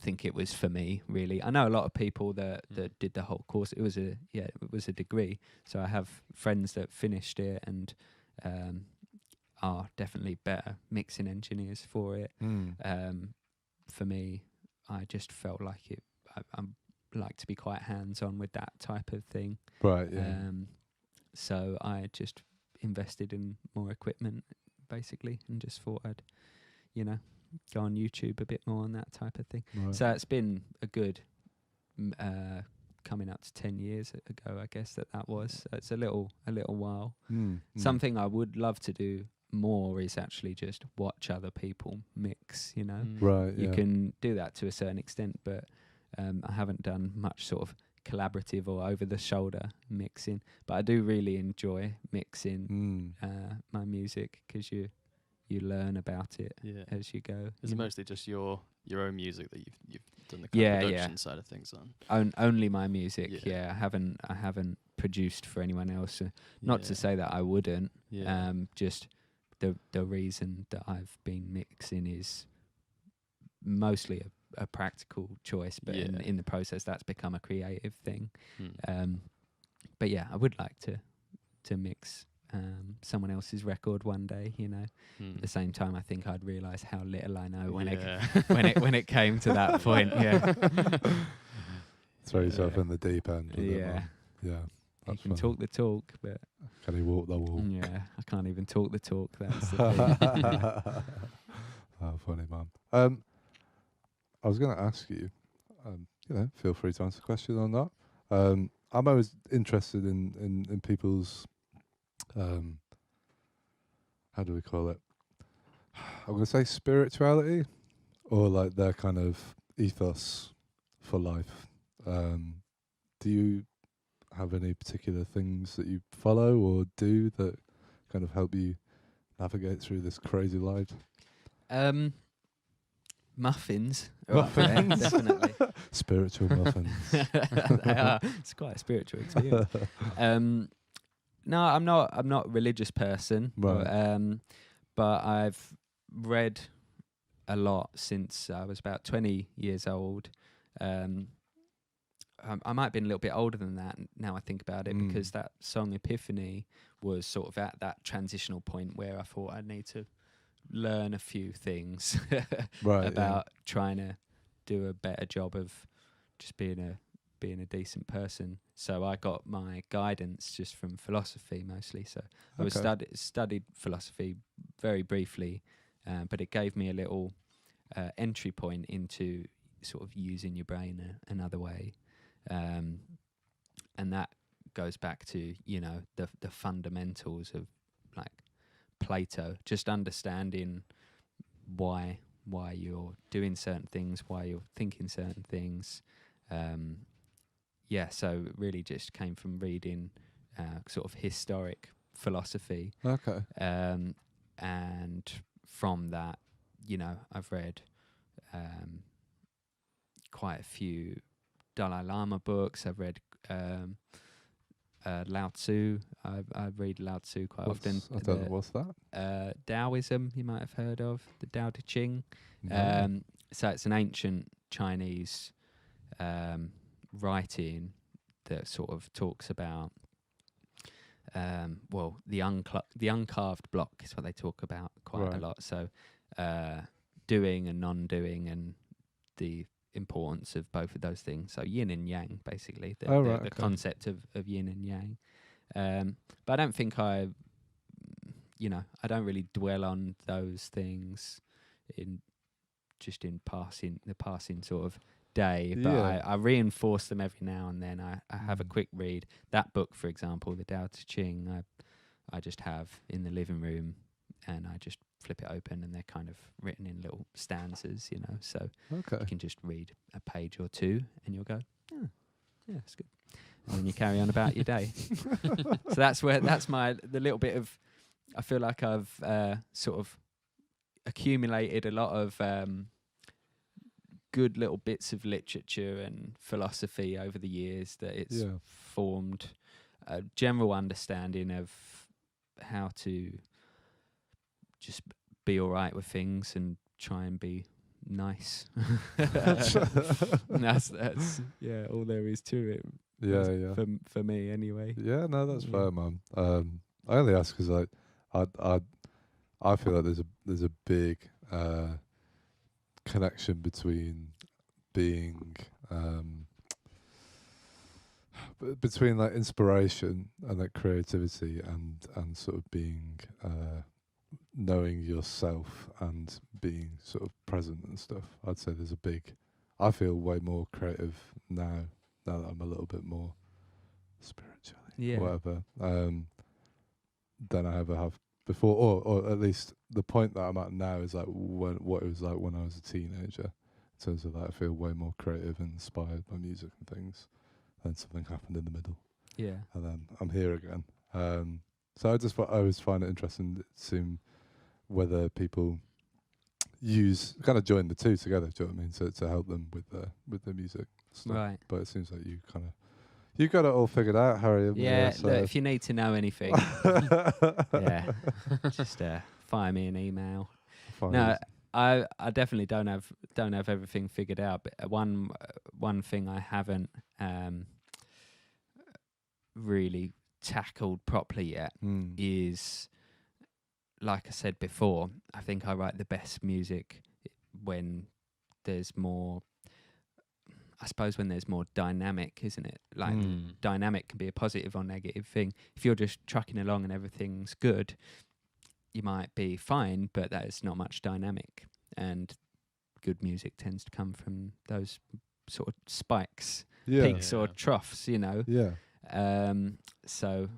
think it was for me, really. I know a lot of people that did the whole course. It was a degree. So I have friends that finished it and are definitely better mixing engineers for it. For me, I just felt like it. I like to be quite hands-on with that type of thing. Right. Yeah. So I just invested in more equipment, basically, and just thought I'd, go on YouTube a bit more on that type of thing. Right. So it's been a good coming up to 10 years ago, I guess that was. It's a little while. Mm. Something I would love to do more is actually just watch other people mix, you know. Right. You Yeah. can do that to a certain extent, but I haven't done much sort of collaborative or over the shoulder mixing, but I do really enjoy mixing my music, because you learn about it as you go. Is you it know? mostly just your own music that you've done the kind of production side of things on? Only my music. I haven't produced for anyone else. Not to say that I wouldn't. Just the reason that I've been mixing is mostly a practical choice, but in the process that's become a creative thing. But yeah, I would like to mix someone else's record one day, you know. At the same time, I think I'd realise how little I know when it came to that point. Throw yourself in the deep end. Yeah. You can talk the talk, but can you walk the walk? Yeah, I can't even talk the talk. That's the thing. Oh, funny, man. I was going to ask you, feel free to answer the question or not. I'm always interested in people's, how do we call it? I'm going to say spirituality, or like their kind of ethos for life. Do you have any particular things that you follow or do that kind of help you navigate through this crazy life? Muffins. Muffins. Definitely. Spiritual muffins. They are. It's quite a spiritual experience. No, I'm not a religious person. Right. But I've read a lot since I was about 20 years old. I might have been a little bit older than that now I think about it, because that song Epiphany was sort of at that transitional point where I thought I need to learn a few things about trying to do a better job of just being a decent person. So I got my guidance just from philosophy mostly. So I was studied philosophy very briefly, but it gave me a little entry point into sort of using your brain another way, and that goes back to, you know, the fundamentals of like Plato, just understanding why you're doing certain things, why you're thinking certain things. So it really just came from reading sort of historic philosophy. Okay. And from that, you know, I've read quite a few Dalai Lama books. I've read Lao Tzu. I read Lao Tzu quite often. I don't know, what's that? Taoism, you might have heard of, the Tao Te Ching. No. So it's an ancient Chinese writing that sort of talks about, the uncarved block is what they talk about quite a lot. So doing and non-doing, and the importance of both of those things. So yin and yang, basically, the concept of yin and yang. But I don't think I don't really dwell on those things in the passing sort of day, but I reinforce them every now and then. I have a quick read. That book, for example, the Tao Te Ching, I just have in the living room, and I just flip it open, and they're kind of written in little stanzas, you know, so you can just read a page or two and you'll go, yeah, it's good, and then you carry on about your day. So that's the little bit of, I feel like I've sort of accumulated a lot of good little bits of literature and philosophy over the years, that it's formed a general understanding of how to just be all right with things and try and be nice. That's all there is to it. For me anyway. Yeah, no, that's fair, man. I only ask because I feel like there's a big connection between being between like inspiration and like creativity and sort of being knowing yourself and being sort of present and stuff. I'd say there's a big, I feel way more creative now now that I'm a little bit more spiritually, Yeah. whatever, than I ever have before, or at least the point that I'm at now is like what it was like when I was a teenager. In terms of that, I feel way more creative and inspired by music and things. Then something happened in the middle, Yeah. and then I'm here again. So I always find it interesting to see whether people kind of join the two together. Do you know what I mean? So to help them with the music stuff. Right. But it seems like you got it all figured out, Harry. haven't you? Yeah. So Look, if you need to know anything, yeah, just fire me an email. fine. No, I definitely don't have everything figured out. But one thing I haven't really tackled properly yet is, like I said before, I think I write the best music when there's more, I suppose, when there's more dynamic, isn't it? Like, dynamic can be a positive or negative thing. If you're just trucking along and everything's good, you might be fine, but there's not much dynamic. And good music tends to come from those sort of spikes, peaks or troughs, you know? Yeah. So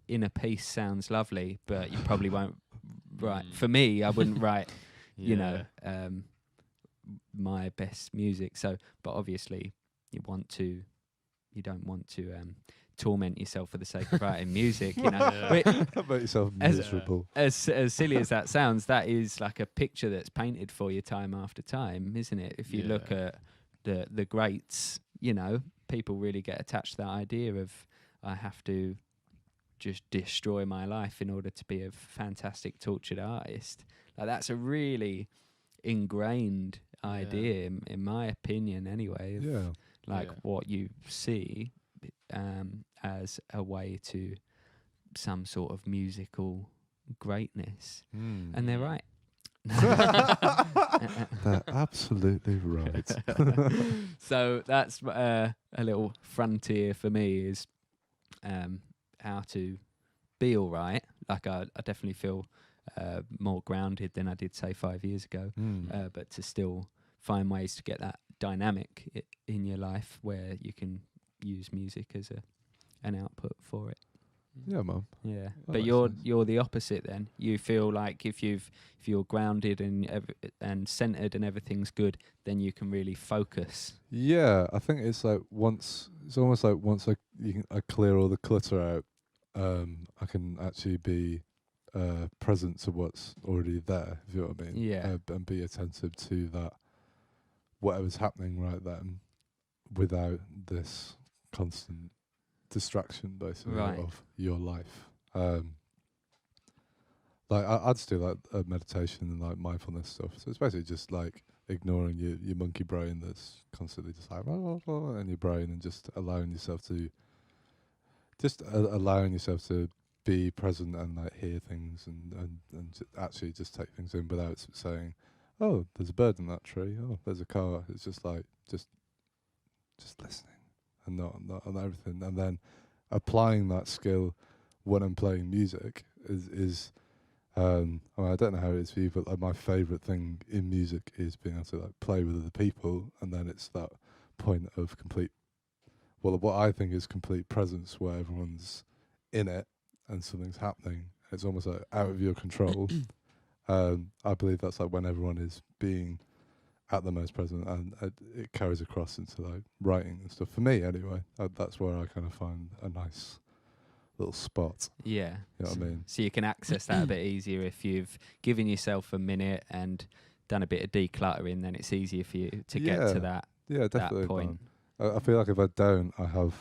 inner peace sounds lovely, but you probably won't write. For me, I wouldn't write, you know, my best music. So, but obviously you don't want to torment yourself for the sake of writing music, you know. Make yourself miserable. As silly as that sounds, that is like a picture that's painted for you time after time, isn't it? If you look at the greats, you know, people really get attached to that idea of, I have to just destroy my life in order to be a fantastic tortured artist. Like, that's a really ingrained idea, in my opinion, anyway. Of, what you see as a way to some sort of musical greatness. And they're right. They're absolutely right. So that's a little frontier for me, is how to be all right. Like, I definitely feel more grounded than I did, say, 5 years ago. But to still find ways to get that dynamic in your life where you can use music as an output for it. Yeah, man. Yeah, That but makes you're the opposite. Then you feel like if you're grounded and centered and everything's good, then you can really focus. Yeah, I think it's like it's almost like once I clear all the clutter out, I can actually be present to what's already there, if you know what I mean. Yeah. And be attentive to that, whatever's happening right then, without this constant distraction, basically, of your life. Like I'd just do like a meditation and like mindfulness stuff. So it's basically just like ignoring your monkey brain that's constantly just like in your brain, and just allowing yourself to be present and like hear things and actually just take things in without saying, oh, there's a bird in that tree, oh, there's a car. It's just like just listening and not everything. And then applying that skill when I'm playing music is I mean, I don't know how it is for you, but like my favourite thing in music is being able to like play with other people, and then it's that point of what I think is complete presence, where everyone's in it and something's happening. It's almost like out of your control. I believe that's like when everyone is being at the most present, and it carries across into like writing and stuff. For me, anyway, that's where I kind of find a nice little spot. Yeah. You know what I mean? So you can access that a bit easier if you've given yourself a minute and done a bit of decluttering. Then it's easier for you to get to that. Yeah, definitely. That point. I feel like if I don't, I have.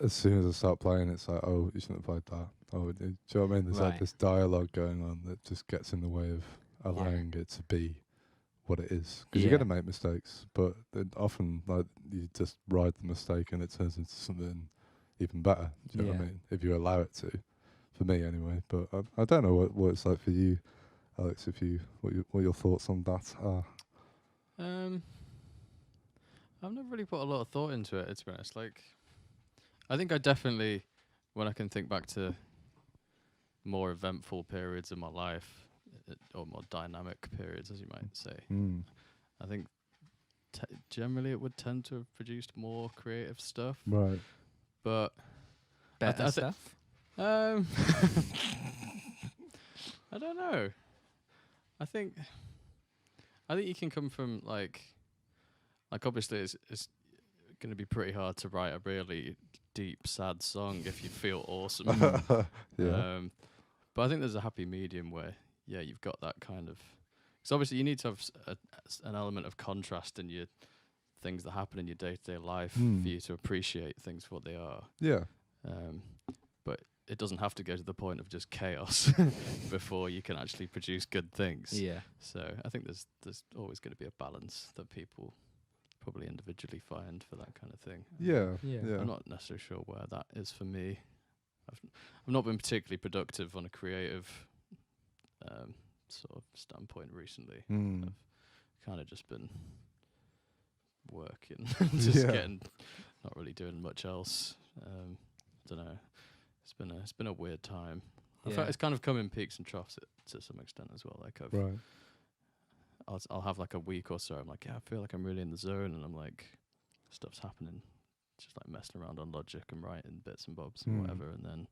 As soon as I start playing, it's like, oh, you shouldn't have played that. Oh, do you know what I mean? There's like this dialogue going on that just gets in the way of allowing it to be what it is. Because you're going to make mistakes, but then often like you just ride the mistake and it turns into something even better. Do you know what I mean? If you allow it to, for me anyway. But I don't know what it's like for you, Alex. What your thoughts on that are? I've never really put a lot of thought into it, to be honest. Like, I think I definitely, when I can think back to more eventful periods in my life, or more dynamic periods, as you might say, I think generally it would tend to have produced more creative stuff. Right. But Better stuff. I don't know. I think you can come from like obviously it's going to be pretty hard to write a really deep sad song if you feel awesome. Yeah. But I think there's a happy medium where you've got that kind of, because obviously you need to have an element of contrast in your things that happen in your day-to-day life for you to appreciate things for what they are. Yeah. But it doesn't have to go to the point of just chaos before you can actually produce good things. Yeah. So I think there's always going to be a balance that people probably individually find for that kind of thing. Yeah. I'm not necessarily sure where that is for me. I've not been particularly productive on a creative sort of standpoint recently. I've kind of just been working, just getting, not really doing much else. I don't know. It's been a weird time. I felt it's kind of come in peaks and troughs to some extent as well. Like I'll have like a week or so. I'm like, I feel like I'm really in the zone, and I'm like, stuff's happening. Just like messing around on Logic and writing bits and bobs and whatever, and then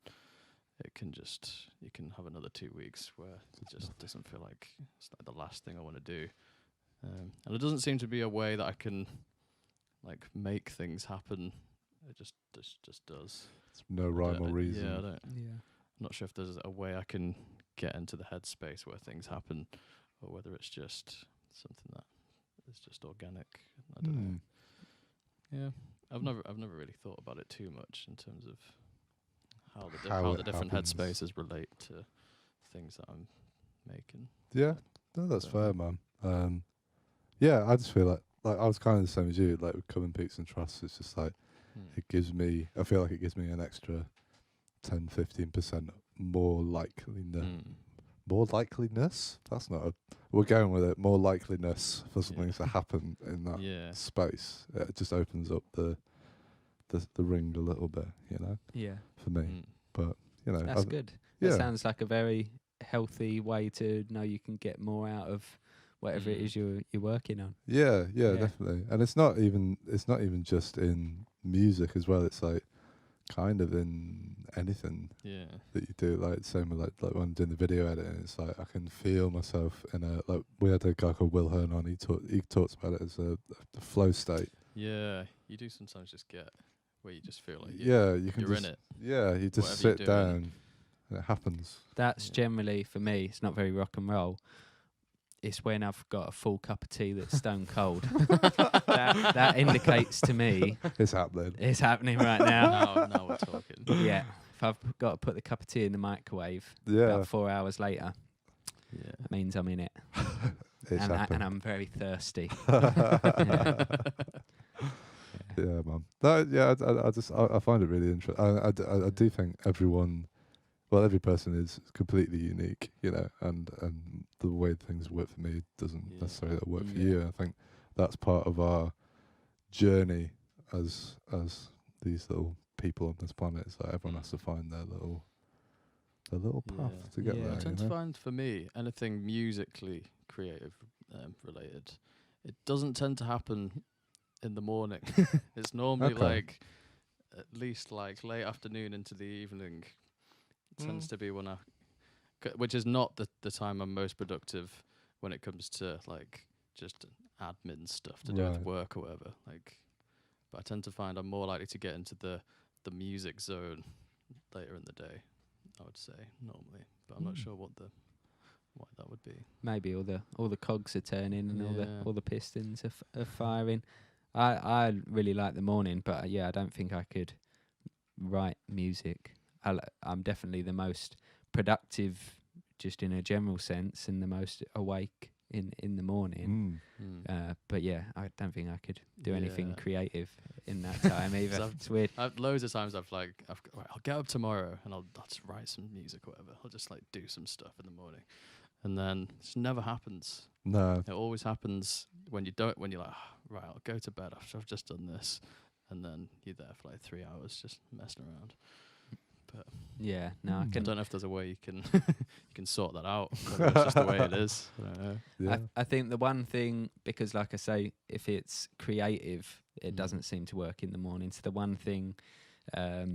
you can have another 2 weeks where it just doesn't feel like it's like the last thing I want to do. And it doesn't seem to be a way that I can like make things happen. It just does. It's no rhyme or reason. Yeah, I'm not sure if there's a way I can get into the headspace where things happen, or whether it's just something that is just organic. I don't know. Yeah, I've never really thought about it too much in terms of how the different headspaces relate to things that I'm making. Yeah, no, that's fair, man. Yeah, I just feel like I was kind of the same as you. Like with Coming Peaks and Trusts, it's just like I feel like it gives me an extra 10-15% more likeliness. More likeliness? That's not we're going with it. More likeliness for something to happen in that space. It just opens up the ring a little bit, you know? Yeah. For me. But, you know. That's good. Yeah. That sounds like a very healthy way to know you can get more out of whatever it is you're working on. Yeah, definitely. And it's not even just in music as well. It's like kind of in anything that you do. Like same with like when I'm doing the video editing, it's like I can feel myself in a, like we had a guy called Will Hearn on. He talks about it as a flow state. Yeah, you do sometimes just get where you just feel like you're in it. Yeah, you just sit down and it happens. That's generally for me. It's not very rock and roll. It's when I've got a full cup of tea that's stone cold. that indicates to me it's happening. It's happening right now. Now we're talking. Yeah. If I've got to put the cup of tea in the microwave about 4 hours later, that means I'm in it. And I'm very thirsty. Yeah, man. I find it really interesting. I do think every person is completely unique, you know, and the way things work for me doesn't necessarily work for you. I think that's part of our journey as these little people on this planet. Is that everyone has to find their little path to get there. I tend to find for me anything musically creative related, it doesn't tend to happen in the morning. It's normally like at least like late afternoon into the evening. Tends to be when which is not the time I'm most productive when it comes to like just admin stuff to do with work or whatever. Like, but I tend to find I'm more likely to get into the music zone later in the day, I would say normally, but I'm not sure why that would be. Maybe all the cogs are turning and all the pistons are firing. I really like the morning, but I don't think I could write music. I'm definitely the most productive, just in a general sense, and the most awake in the morning. But I don't think I could do anything creative in that time either. It's weird. Loads of times I'll get up tomorrow and I'll just write some music or whatever. I'll just like do some stuff in the morning, and then it just never happens. No, it always happens when you're like, right, I'll go to bed after I've just done this, and then you're there for like 3 hours just messing around. But Yeah, no, I I can. don't know if there's a way you can you can sort that out. Whether it's just the way it is. I don't know. Yeah. I think the one thing, because like I say, if it's creative, it Mm. doesn't seem to work in the morning. So the one thing I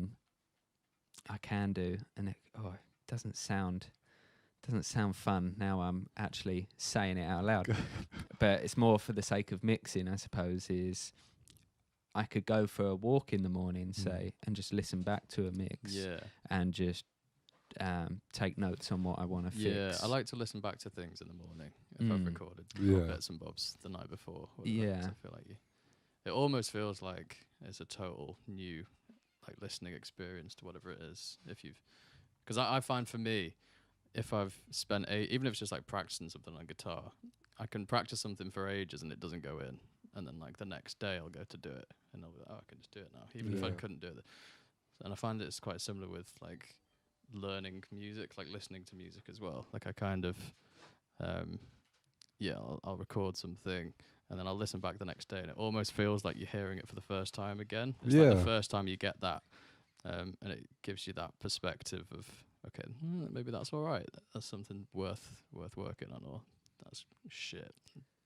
can do, and it doesn't sound fun now I'm actually saying it out loud, but it's more for the sake of mixing, I suppose, is I could go for a walk in the morning, say, and just listen back to a mix Yeah. and just take notes on what I want to fix. Yeah, I like to listen back to things in the morning if I've recorded Yeah. bits and bobs the night before. Whatever, Yeah. 'cause I feel like it almost feels like it's a total new like listening experience to whatever it is. If you've, because I find for me, if I've spent even if it's just like practicing something on guitar, I can practice something for ages and it doesn't go in, and then like the next day I'll go to do it and I'll be like, oh, I can just do it now, even if I couldn't do it. And I find it's quite similar with like learning music, like listening to music as well. Like I kind of, I'll record something and then I'll listen back the next day, and it almost feels like you're hearing it for the first time again. It's like the first time you get that, and it gives you that perspective of, okay, maybe that's all right. That's something worth working on, or that's shit.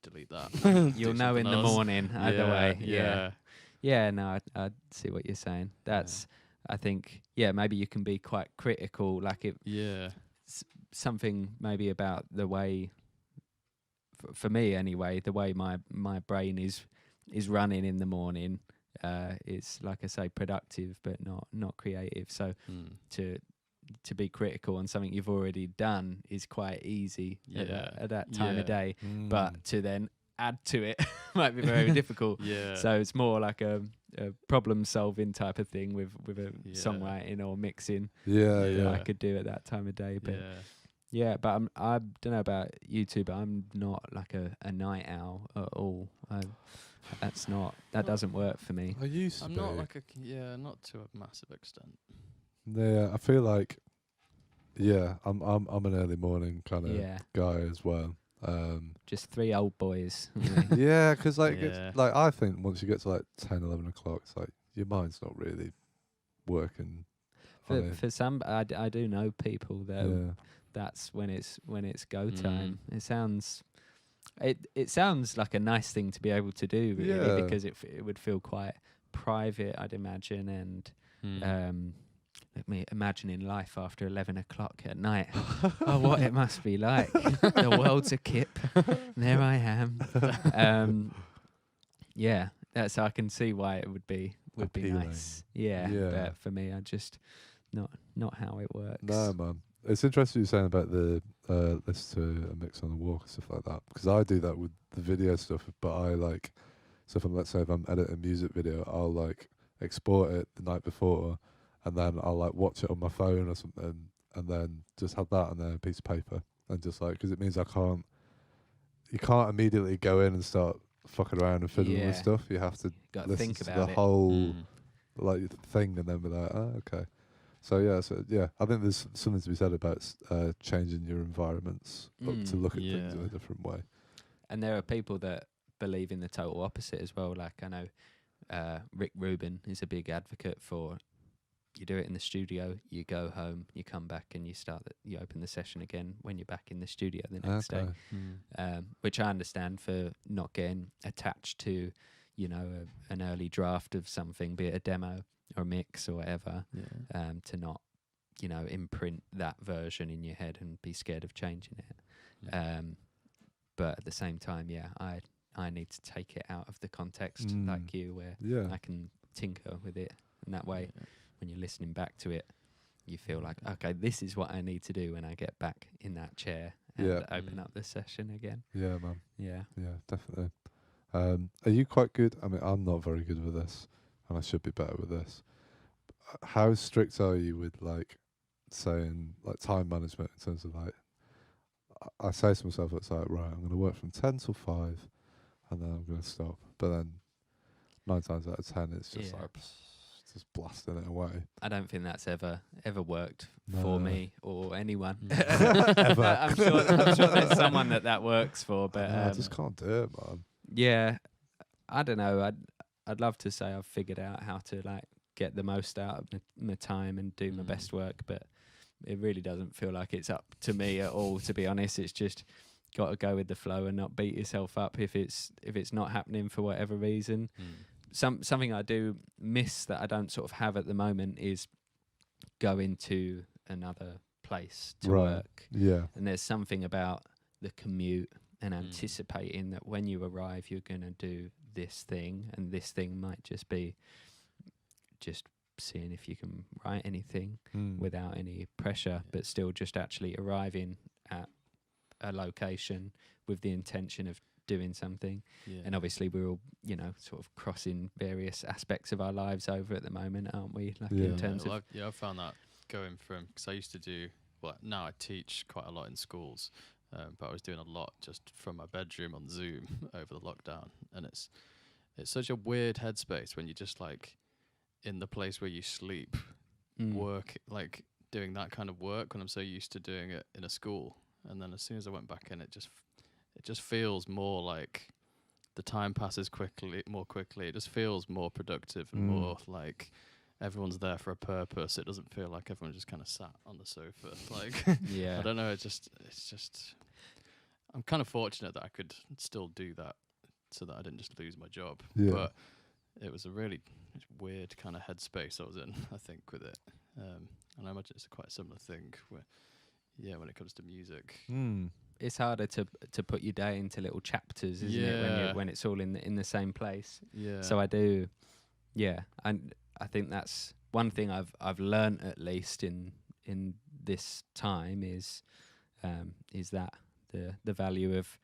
Delete that. You'll know in the morning either way. Yeah. Yeah, no, I see what you're saying. That's, I think, maybe you can be quite critical, like it. Yeah. Something maybe about the way, for me anyway, the way my brain is running in the morning. It's, like I say, productive but not creative. So to be critical on something you've already done is quite easy at that time of day, but to then add to it might be very difficult. So it's more like a problem solving type of thing with a songwriting or mixing. I could do at that time of day, but but I don't know about you two, but I'm not like a night owl at all. That doesn't work for me. I used to I'm be. not like not to a massive extent. Yeah, I feel like, I'm an early morning kind of guy as well. Just three old boys. Yeah, because it's, like I think once you get to like 10, 11 o'clock, it's like your mind's not really working. For some, I do know people that that's when it's go time. It sounds like a nice thing to be able to do, really, because it would feel quite private, I'd imagine, and let me imagining life after 11 o'clock at night. Oh, what it must be like. The world's a kip. There I am. That's, I can see why it would be appealing. nice. But for me, I just not how it works. No, man. It's interesting you're saying about the listen to a mix on the walk and stuff like that, because I do that with the video stuff, but I like, so if I'm editing a music video, I'll like export it the night before, and then I'll like watch it on my phone or something, and then just have that on a piece of paper, and just like, because it means you can't immediately go in and start fucking around and fiddling with stuff. You have to listen think to about the it. whole like thing, and then be like, oh, okay. So I think there's something to be said about changing your environments to look at things in a different way. And there are people that believe in the total opposite as well. Like I know Rick Rubin is a big advocate for, you do it in the studio, you go home, you come back and you open the session again when you're back in the studio the next day. Which I understand, for not getting attached to, an early draft of something, be it a demo or a mix or whatever, to not, imprint that version in your head and be scared of changing it. But at the same time, I need to take it out of the context like you, where I can tinker with it, and that way when you're listening back to it, you feel like, okay, this is what I need to do when I get back in that chair and open up the session again. Yeah, man. Yeah, Definitely. Are you quite good? I mean, I'm not very good with this, and I should be better with this. How strict are you with like saying like time management in terms of like, I say to myself, it's like, right, I'm going to work from 10 till 5 and then I'm going to stop. But then 9 times out of 10, it's just like, just blasting it away. I don't think that's ever worked for me or anyone. Ever. I'm sure there's someone that works for, but I just can't do it, man. Yeah, I don't know. I'd love to say I've figured out how to like get the most out of my time and do my best work. But it really doesn't feel like it's up to me at all, to be honest. It's just got to go with the flow and not beat yourself up if it's not happening for whatever reason. Something I do miss that I don't sort of have at the moment is going to another place to work. Yeah. And there's something about the commute and anticipating that when you arrive you're going to do this thing, and this thing might just be just seeing if you can write anything without any pressure, but still just actually arriving at a location with the intention of doing something. And obviously we're all, you know, sort of crossing various aspects of our lives over at the moment, aren't we? Like in terms of I've found that going from, because I used to do, well, now I teach quite a lot in schools, but I was doing a lot just from my bedroom on Zoom over the lockdown, and it's such a weird headspace when you're just like in the place where you sleep, work, like doing that kind of work, when I'm so used to doing it in a school. And then as soon as I went back in, it just feels more like the time passes more quickly. It just feels more productive and more like everyone's there for a purpose. It doesn't feel like everyone just kind of sat on the sofa. Like, I don't know. It's just, I'm kind of fortunate that I could still do that so that I didn't just lose my job. Yeah. But it was a really weird kind of headspace I was in, I think, with it. And I imagine it's quite a similar thing where, when it comes to music. It's harder to put your day into little chapters, isn't it, when it's all in the same place. So I do, and I think that's one thing I've learnt, at least in this time, is that the value of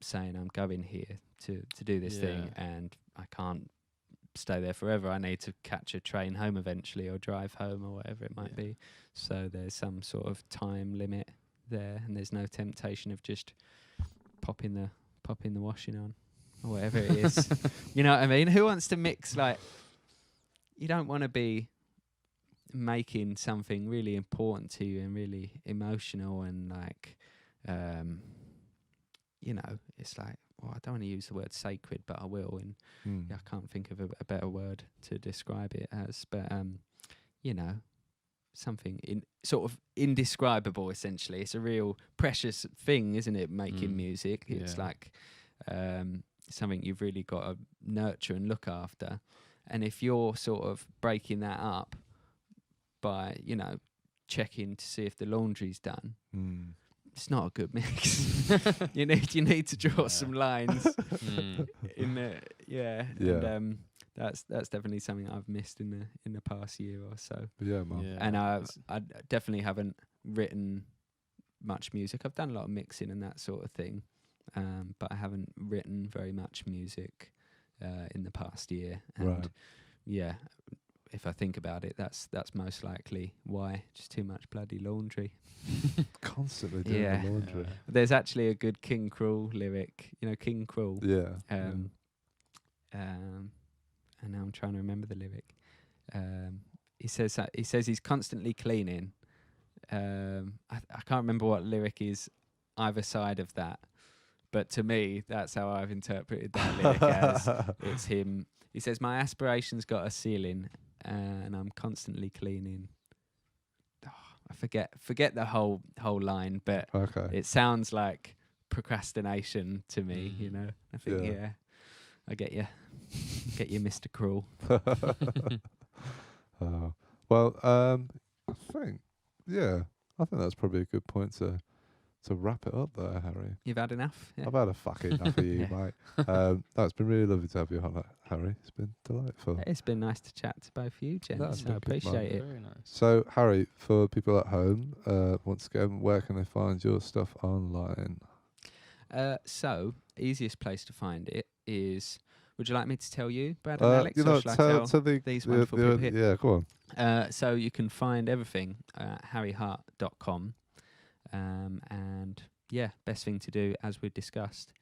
saying I'm going here to do this thing, and I can't stay there forever. I need to catch a train home eventually, or drive home, or whatever it might be. So there's some sort of time limit there, and there's no temptation of just popping the washing on or whatever it is. You know what I mean? Who wants to mix, like, you don't want to be making something really important to you and really emotional and like you know, it's like, well, I don't want to use the word sacred, but I will, and I can't think of a better word to describe it as, but you know, something sort of indescribable, essentially. It's a real precious thing, isn't it, making music? It's like something you've really got to nurture and look after. And if you're sort of breaking that up by, you know, checking to see if the laundry's done, it's not a good mix. you need to draw some lines in the and that's definitely something I've missed in the past year or so. Yeah, man. Yeah. And I definitely haven't written much music. I've done a lot of mixing and that sort of thing, but I haven't written very much music in the past year. And if I think about it, that's most likely why. Just too much bloody laundry. Constantly doing the laundry. There's actually a good King Cruel lyric. You know King Cruel? Yeah. And now I'm trying to remember the lyric. He says he's constantly cleaning. I can't remember what lyric is either side of that, but to me, that's how I've interpreted that lyric as. It's him. He says, "My aspirations got a ceiling, and I'm constantly cleaning." Oh, I forget the whole line, but it sounds like procrastination to me. You know, I think I get you, Mr. Cruel. Well, I think that's probably a good point to wrap it up there, Harry. You've had enough? Yeah. I've had a fucking enough of you, mate. It's been really lovely to have you on, Harry. It's been delightful. It's been nice to chat to both of you, gents. I appreciate it. Very nice. So, Harry, for people at home, once again, where can they find your stuff online? So, easiest place to find it is... Would you like me to tell you, Brad and Alex, you know, or shall I tell the, these wonderful people here? Yeah, go on. So you can find everything at harryhart.com. And best thing to do, as we discussed,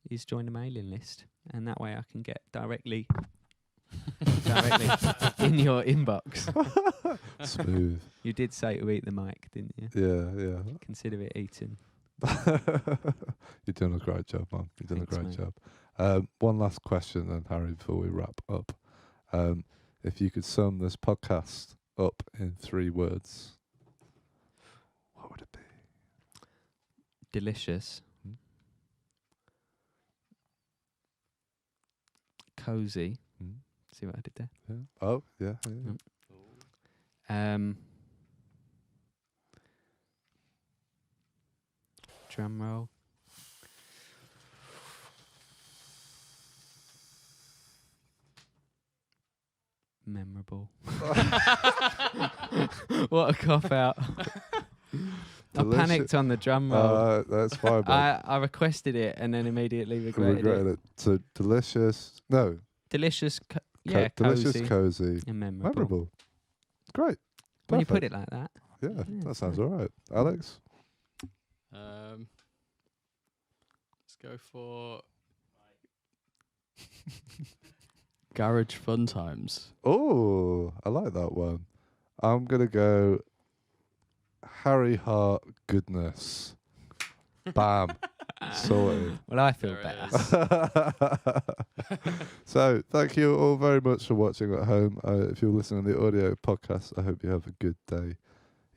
is join the mailing list. And that way I can get directly in your inbox. Smooth. You did say to eat the mic, didn't you? Yeah. Consider it eaten. You're doing a great job, man. You're doing a great job. One last question then, Harry, before we wrap up. if you could sum this podcast up in 3 words, what would it be? Delicious. Cozy. See what I did there? Yeah. Oh, yeah. Drum roll. Memorable. What a cop out. I panicked on the drum roll. That's fine. I requested it and then immediately regretted it. So delicious. No. Delicious. Delicious, cozy, and memorable. Great. When you put it like that. Yeah, that sounds all right. Alex? Let's go for Garage Fun Times. Oh, I like that one. I'm going to go Harry Hart Goodness. Bam. Sorted. Well, I feel better. So, thank you all very much for watching at home. If you're listening to the audio podcast, I hope you have a good day,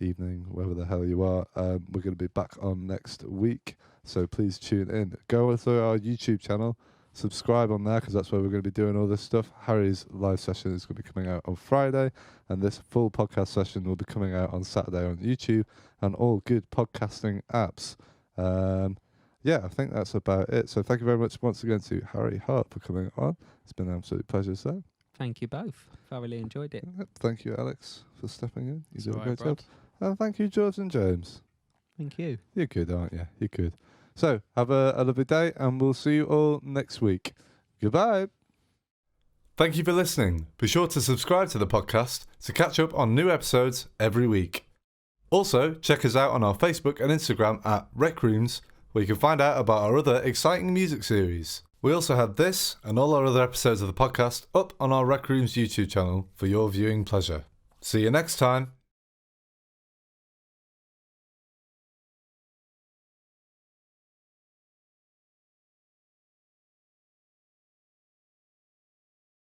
evening, wherever the hell you are. We're going to be back on next week, so please tune in. Go through our YouTube channel, subscribe on there, because that's where we're going to be doing all this stuff. Harry's live session is going to be coming out on Friday, and this full podcast session will be coming out on Saturday on YouTube and all good podcasting apps. Yeah, I think that's about it. So thank you very much once again to Harry Hart for coming on. It's been an absolute pleasure, sir. Thank you both. Thoroughly enjoyed it. Thank you, Alex, for stepping in. You did a great Brad. job. And thank you, George and James. Thank you. You're good, aren't you? You're good. So have a lovely day, and we'll see you all next week. Goodbye. Thank you for listening. Be sure to subscribe to the podcast to catch up on new episodes every week. Also, check us out on our Facebook and Instagram at RecRooms, where you can find out about our other exciting music series. We also have this and all our other episodes of the podcast up on our RecRooms YouTube channel for your viewing pleasure. See you next time.